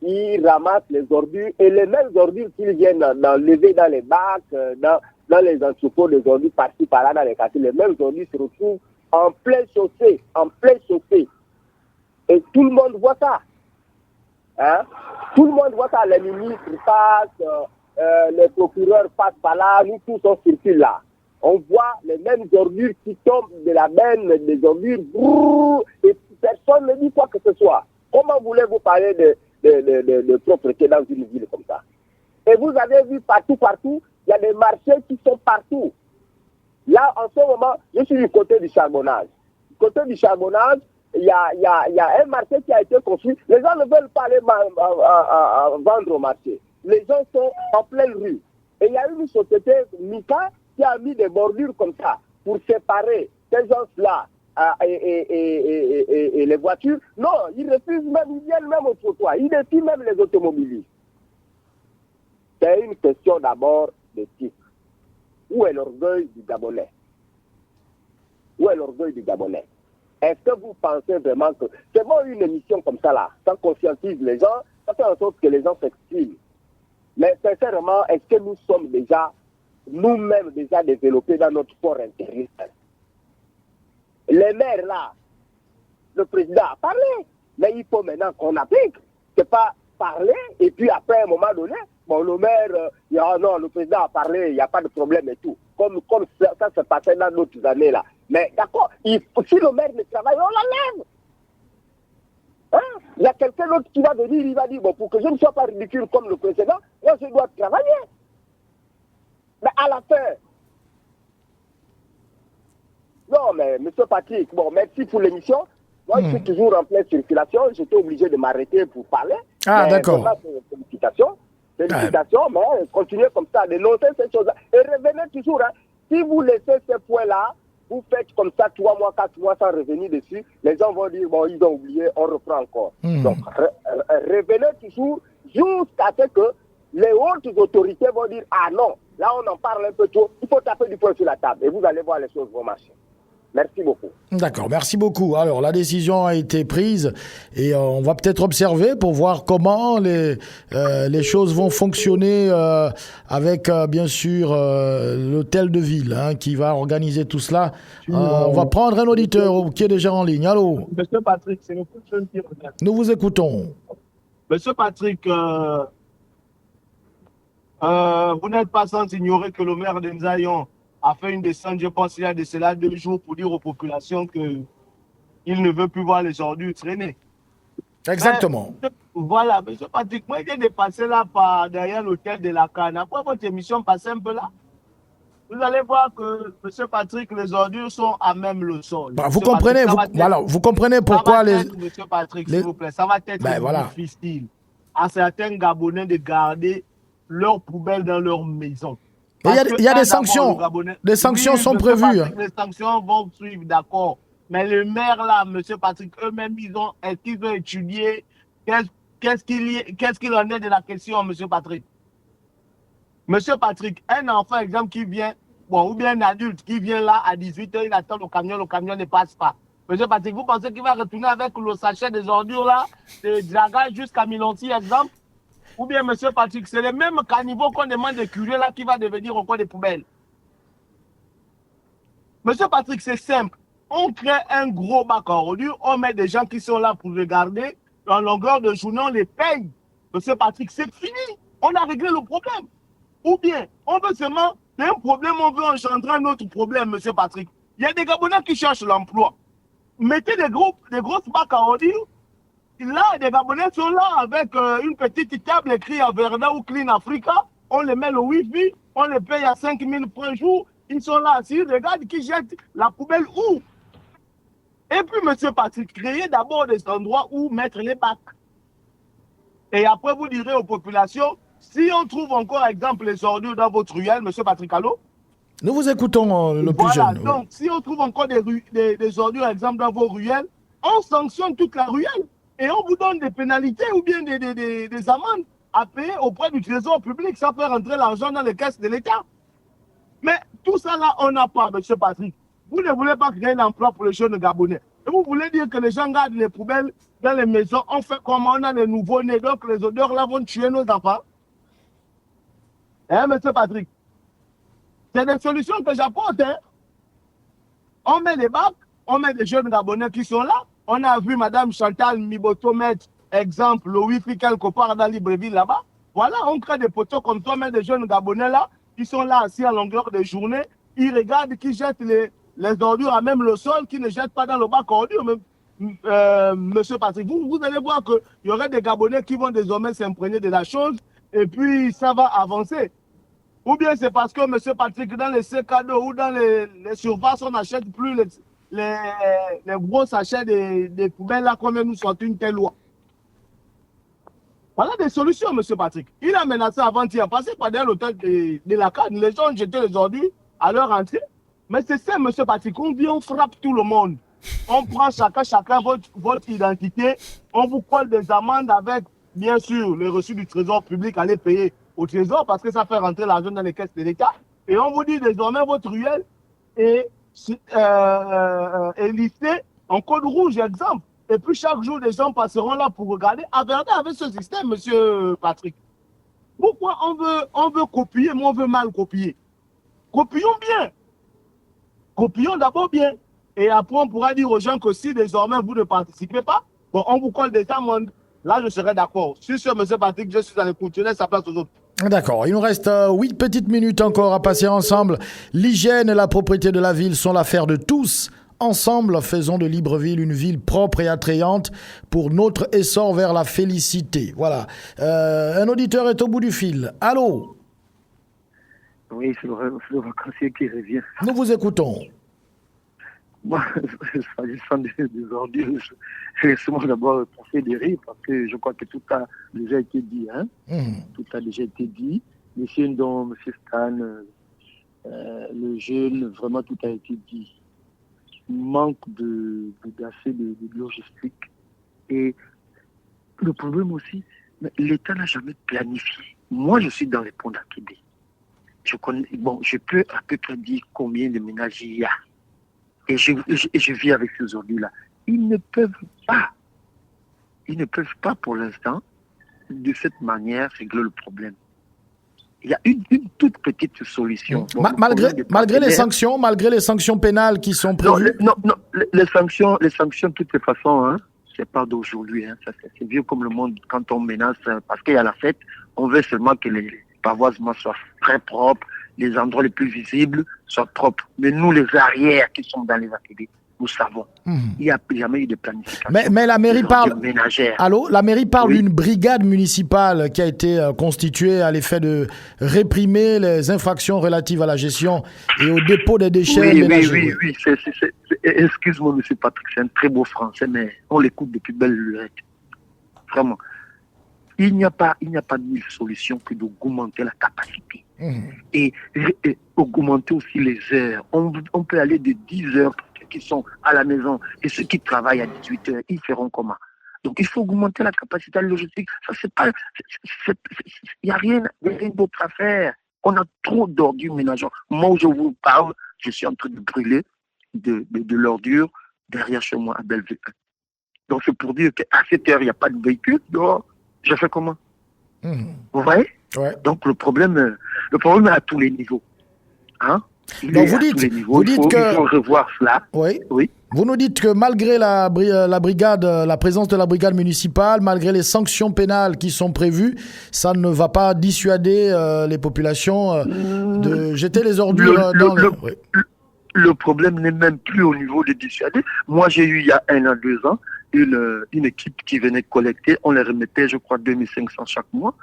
ils ramassent les ordures, et les mêmes ordures qu'ils viennent lever dans les bacs, dans les entrepôts des ordures, par-ci, par-là, dans les quartiers, les mêmes ordures se retrouvent en plein chaussée. Et tout le monde voit ça. Hein? Tout le monde voit ça. Les ministres passent, les procureurs passent par là, nous tous on circule là. On voit les mêmes ordures qui tombent de la benne, des ordures, brrr, et personne ne dit quoi que ce soit. Comment voulez-vous parler de propreté dans une ville comme ça? Et vous avez vu partout, il y a des marchés qui sont partout. Là, en ce moment, je suis du côté du charbonnage. Du côté du charbonnage, il y a un marché qui a été construit. Les gens ne veulent pas aller vendre au marché. Les gens sont en pleine rue. Et il y a une société, Mika, qui a mis des bordures comme ça pour séparer ces gens-là et les voitures. Non, ils refusent même, ils viennent même au trottoir. Ils défient même les automobilistes. C'est une question d'abord de titre. Où est l'orgueil du Gabonais? Où est l'orgueil du Gabonais? Est-ce que vous pensez vraiment que c'est bon une émission comme ça là, ça conscientise les gens, ça fait en sorte que les gens s'expriment. Mais sincèrement, est-ce que nous sommes déjà, nous-mêmes déjà développés dans notre sport intérieur? Les maires là, le président a parlé, mais il faut maintenant qu'on applique. C'est pas parler et puis après à un moment donné, bon le maire, non, le président a parlé, il n'y a pas de problème et tout. Comme ça se passait dans d'autres années là. Mais d'accord, si le maire ne travaille, on l'enlève. Hein? Il y a quelqu'un d'autre qui va venir, il va dire, bon, pour que je ne sois pas ridicule comme le précédent, moi je dois travailler. Mais à la fin, non, mais M. Patrick, bon, merci pour l'émission. Moi, je suis toujours en pleine circulation. J'étais obligé de m'arrêter pour parler. Ah, d'accord. Félicitations. Félicitations, mais continuez comme ça, dénoncez ces choses-là. Et revenez toujours. Hein. Si vous laissez ces points-là, vous faites comme ça 3 mois, 4 mois sans revenir dessus, les gens vont dire, bon, ils ont oublié, on reprend encore. Donc, revenez toujours jusqu'à ce que les hautes autorités vont dire, ah non, là on en parle un peu trop, il faut taper du poing sur la table. Et vous allez voir, les choses vont marcher. Merci beaucoup. D'accord, merci beaucoup. Alors, la décision a été prise et on va peut-être observer pour voir comment les choses vont fonctionner avec, bien sûr, l'hôtel de ville qui va organiser tout cela. On va prendre un auditeur qui est déjà en ligne. Allô? Monsieur Patrick, c'est le coup de qui regarde. Nous vous écoutons. Monsieur Patrick, vous n'êtes pas sans ignorer que le maire de Nzayon a fait une descente, je pense, il y a de cela 2 jours pour dire aux populations qu'il ne veut plus voir les ordures traîner. Exactement. Mais, voilà, M. Patrick, moi, j'ai dépassé là par derrière l'hôtel de la Cannes. Après votre émission, passez un peu là. Vous allez voir que, M. Patrick, les ordures sont à même le sol. Bah, vous comprenez, vous comprenez pourquoi les... M. Patrick, s'il vous plaît, ça va être difficile à certains Gabonais de garder leurs poubelles dans leur maison. Il y a des sanctions. Les sanctions sont prévues. Les sanctions vont suivre, d'accord. Mais le maire là, M. Patrick, eux-mêmes, est-ce qu'ils ont étudié qu'est-ce qu'il en est de la question, M. Patrick? M. Patrick, un enfant, exemple, qui vient, ou bien un adulte qui vient là à 18h, il attend le camion ne passe pas. M. Patrick, vous pensez qu'il va retourner avec le sachet des ordures là, de dragage jusqu'à Milonti, exemple? Ou bien, M. Patrick, c'est le même caniveau qu'on demande de curer là qui va devenir encore des poubelles. M. Patrick, c'est simple. On crée un gros bac à ordures, on met des gens qui sont là pour regarder. En longueur de journée, on les paye. M. Patrick, c'est fini. On a réglé le problème. Ou bien, on veut seulement, d'un problème, on veut engendrer un autre problème, M. Patrick. Il y a des Gabonais qui cherchent l'emploi. Mettez des grosses bacs à ordures. Là, les Gabonais sont là avec une petite table écrite à Verda ou Clean Africa. On les met le Wi-Fi, on les paye à 5 000 francs jour. Ils sont là assis, regardent qui jettent la poubelle où. Et puis, M. Patrick, créez d'abord des endroits où mettre les bacs. Et après, vous direz aux populations, si on trouve encore, exemple, les ordures dans votre ruelle, M. Patrick, allô? Nous vous écoutons, le plus jeune. Donc, si on trouve encore des ordures, exemple, dans vos ruelles, on sanctionne toute la ruelle. Et on vous donne des pénalités ou bien des amendes à payer auprès du trésor public. Ça fait rentrer l'argent dans les caisses de l'État. Mais tout ça là, on n'a pas, M. Patrick. Vous ne voulez pas créer un emploi pour les jeunes Gabonais. Et vous voulez dire que les gens gardent les poubelles dans les maisons. On fait comment? On a les nouveaux-nés. Donc les odeurs là vont tuer nos enfants. Hein, M. Patrick? C'est des solutions que j'apporte. Hein? On met les bacs, on met des jeunes Gabonais qui sont là. On a vu Mme Chantal Miboto mettre, exemple, le Wi-Fi quelque part dans Libreville là-bas. Voilà, on crée des poteaux comme ça, on met des jeunes Gabonais là, qui sont là assis à longueur de journée. Ils regardent, qui jettent les ordures à même le sol, qui ne jettent pas dans le bac à ordures. Monsieur Patrick, vous allez voir qu'il y aurait des Gabonais qui vont désormais s'imprégner de la chose et puis ça va avancer. Ou bien c'est parce que M. Patrick, dans les CK2 ou dans les surfaces, on n'achète plus les gros sachets des poubelles là, comme nous sortent une telle loi. Voilà des solutions, M. Patrick. Il a menacé avant-hier, passé par derrière l'hôtel de la Cannes. Les gens ont jeté les ordures à leur entrée. Mais c'est ça, M. Patrick. On vient, on frappe tout le monde. On prend chacun votre identité. On vous colle des amendes avec, bien sûr, les reçus du trésor public à les payer au trésor parce que ça fait rentrer l'argent dans les caisses de l'État. Et on vous dit désormais votre ruelle est listée en code rouge, exemple. Et puis chaque jour, les gens passeront là pour regarder. Regardez avec ce système, M. Patrick. Pourquoi on veut copier, mais on veut mal copier? Copions bien. Copions d'abord bien. Et après, on pourra dire aux gens que si désormais vous ne participez pas, bon, on vous colle des amendes. Là, je serai d'accord. Si sur M. Patrick, je suis à l'écoute, je laisse sa place aux autres. D'accord, il nous reste 8 petites minutes encore à passer ensemble. L'hygiène et la propreté de la ville sont l'affaire de tous. Ensemble, faisons de Libreville une ville propre et attrayante pour notre essor vers la félicité. Voilà. Un auditeur est au bout du fil. Allô? Oui, c'est le vacancier qui revient. Nous vous écoutons. Moi, s'agissant des ordures, laissez-moi d'abord passer des rires parce que je crois que tout a déjà été dit. Hein? Tout a déjà été dit. Monsieur Ndong, monsieur Stan, le jeune, vraiment tout a été dit. Manque d'assez de logistique. Et le problème aussi, l'État n'a jamais planifié. Moi, je suis dans les ponts d'Akébé. Je peux à peu près dire combien de ménages il y a. Et je vis avec ces ordures-là. Ils ne peuvent pas pour l'instant, de cette manière, régler le problème. Il y a une toute petite solution. Bon, malgré les sanctions pénales qui sont prévues. Non, les sanctions, de toutes les façons, hein, c'est pas d'aujourd'hui. Hein, c'est vieux comme le monde. Quand on menace, parce qu'il y a la fête, on veut seulement que les pavoisements soient très propres, les endroits les plus visibles soient propres. Mais nous, les arrières qui sont dans les ateliers, nous savons. Il n'y a jamais eu de planification. Mais la mairie parle. Allô, la mairie parle d'une brigade municipale qui a été constituée à l'effet de réprimer les infractions relatives à la gestion et au dépôt des déchets ménagers. Oui. Excuse-moi, monsieur Patrick, c'est un très beau français, mais on l'écoute depuis belle lurette. Vraiment. Il n'y a pas de solution que d'augmenter la capacité. Et augmenter aussi les heures. On peut aller de 10 heures qui sont à la maison et ceux qui travaillent à 18 heures, ils feront comment? Donc il faut augmenter la capacité logistique. Ça, il n'y a rien d'autre à faire. On a trop d'ordures ménagères. Moi, où je vous parle, je suis en train de brûler de l'ordure derrière chez moi à Belleville. Donc c'est pour dire qu'à cette heure, il n'y a pas de véhicule dehors. Je fais comment? Vous voyez? Donc le problème est à tous les niveaux. Hein? Donc vous dites il faut revoir cela. Oui. Vous nous dites que malgré la présence de la brigade municipale, malgré les sanctions pénales qui sont prévues, ça ne va pas dissuader les populations de jeter les ordures dans le problème n'est même plus au niveau de dissuader. Moi, j'ai eu il y a 1 an, 2 ans, une équipe qui venait collecter. On les remettait, je crois, 2500 chaque mois.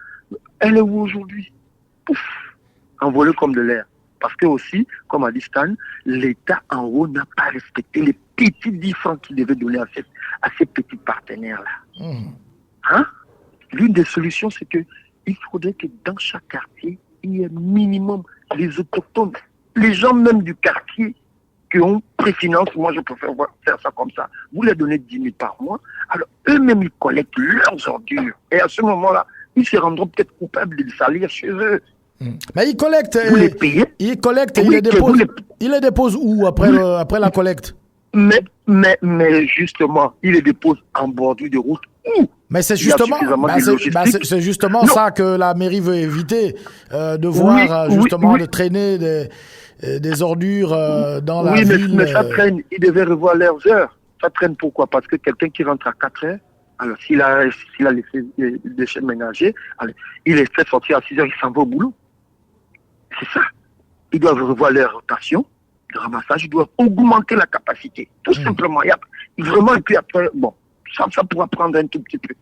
Elle est où aujourd'hui? Pouf, envolée comme de l'air. Parce que aussi, comme a dit Stan, l'État en haut n'a pas respecté les petits 10 francs qu'il devait donner à ces petits partenaires-là. Hein? L'une des solutions, c'est qu'il faudrait que dans chaque quartier, il y ait minimum les autochtones, les gens même du quartier qui ont préfinance. Moi, je préfère faire ça comme ça. Vous leur donnez 10 000 par mois. Alors, eux-mêmes, ils collectent leurs ordures. Et à ce moment-là, ils se rendront peut-être coupables de salir chez eux. Mais ils collectent. Vous les payez. Ils collectent et ils les déposent où après la collecte? Mais justement, ils les déposent en bordure de route. Mais c'est justement, c'est justement ça que la mairie veut éviter, de voir de traîner des ordures dans la ville. Mais ça traîne. Ils devaient revoir leurs heures. Ça traîne pourquoi? Parce que quelqu'un qui rentre à 4 heures, alors s'il a laissé des déchets ménagers, alors, il les fait sortir à 6 heures, il s'en va au boulot. C'est ça. Ils doivent revoir leur rotation, le ramassage, ils doivent augmenter la capacité. Tout simplement. Vraiment, et puis après, ça pourra prendre un tout petit peu.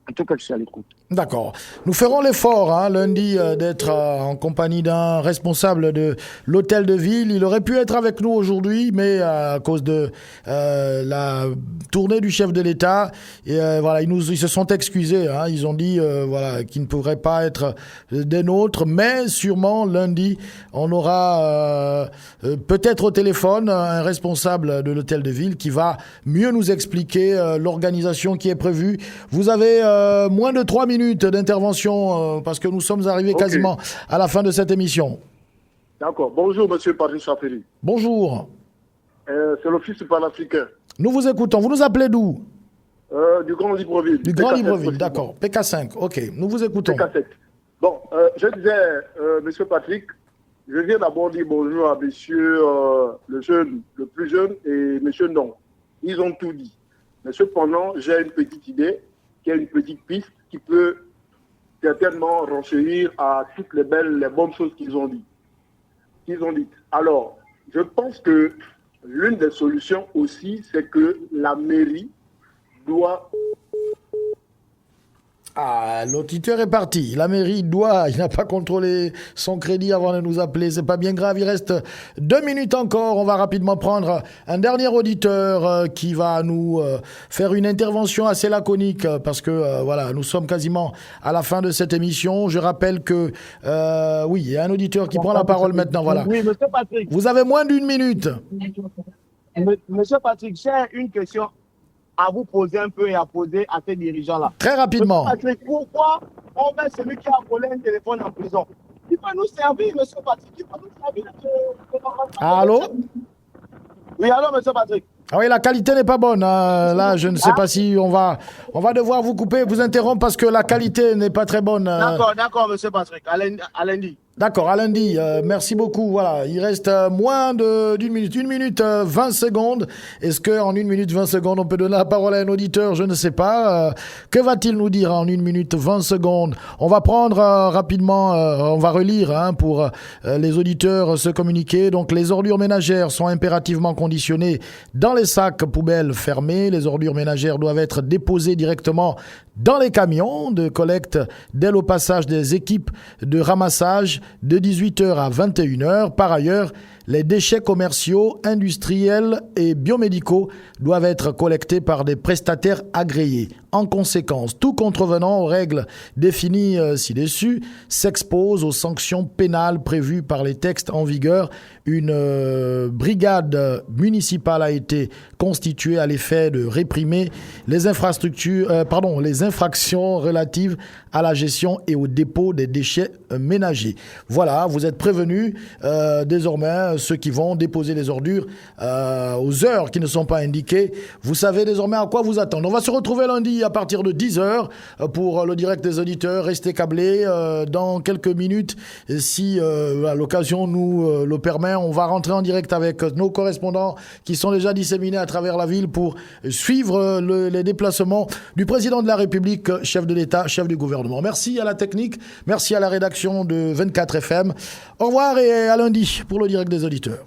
En tout cas, je suis à l'écoute. D'accord. Nous ferons l'effort lundi d'être en compagnie d'un responsable de l'hôtel de ville. Il aurait pu être avec nous aujourd'hui, mais à cause de la tournée du chef de l'État, ils se sont excusés. Ils ont dit qu'ils ne pourraient pas être des nôtres, mais sûrement lundi, on aura peut-être au téléphone un responsable de l'hôtel de ville qui va mieux nous expliquer l'organisation qui est prévue. Vous avez moins de 3 minutes d'intervention parce que nous sommes arrivés quasiment à la fin de cette émission. D'accord. Bonjour, monsieur Patrick Chaferi. Bonjour. C'est l'Office panafricain. Nous vous écoutons. Vous nous appelez d'où? Du Grand Libreville. Du Grand Libreville, d'accord. PK5, ok. Nous vous écoutons. PK7. Bon, je disais, monsieur Patrick, je viens d'abord dire bonjour à monsieur le plus jeune et monsieur Ndong. Ils ont tout dit. Mais cependant, j'ai une petite idée, qui est une petite piste qui peut certainement renseigner à toutes les bonnes choses qu'ils ont dites. Alors, je pense que l'une des solutions aussi, c'est que la mairie doit... Ah, l'auditeur est parti. La mairie il n'a pas contrôlé son crédit avant de nous appeler. C'est pas bien grave. Il reste 2 minutes encore. On va rapidement prendre un dernier auditeur qui va nous faire une intervention assez laconique parce que voilà, nous sommes quasiment à la fin de cette émission. Je rappelle que oui, il y a un auditeur qui prend la parole maintenant. Voilà. Oui, monsieur Patrick. Vous avez moins d'1 minute. Monsieur Patrick, j'ai une question à vous poser un peu et à poser à ces dirigeants-là. Très rapidement. Monsieur Patrick, pourquoi on met celui qui a volé un téléphone en prison? Il peut nous servir, monsieur Patrick. Il peut nous servir. Allô? Oui, allô, monsieur Patrick. Ah oui, la qualité n'est pas bonne. Là, je ne sais pas si on va devoir vous couper, vous interrompre parce que la qualité n'est pas très bonne. D'accord, monsieur Patrick. À lundi. D'accord, à lundi. Merci beaucoup. Voilà, il reste moins d'une minute. 1 minute 20 secondes. Est-ce qu'en 1 minute 20 secondes, on peut donner la parole à un auditeur? Je ne sais pas. Que va-t-il nous dire en 1 minute 20 secondes? On va prendre rapidement, on va relire pour les auditeurs se communiquer. Donc, les ordures ménagères sont impérativement conditionnées dans les sacs poubelles fermés. Les ordures ménagères doivent être déposées directement dans les camions de collecte dès le passage des équipes de ramassage de 18h à 21h. Par ailleurs, les déchets commerciaux, industriels et biomédicaux doivent être collectés par des prestataires agréés. En conséquence, tout contrevenant aux règles définies ci-dessus s'expose aux sanctions pénales prévues par les textes en vigueur. Une brigade municipale a été constituée à l'effet de réprimer les infractions relatives à la gestion et au dépôt des déchets ménagers. Voilà, vous êtes prévenus. Désormais, ceux qui vont déposer les ordures aux heures qui ne sont pas indiquées, vous savez désormais à quoi vous attendre. On va se retrouver lundi à partir de 10h pour le direct des auditeurs. Restez câblés dans quelques minutes. Si l'occasion nous le permet, on va rentrer en direct avec nos correspondants qui sont déjà disséminés à travers la ville pour suivre les déplacements du président de la République, chef de l'État, chef du gouvernement. Merci à la technique, merci à la rédaction de 24 FM. Au revoir et à lundi pour le direct des auditeurs.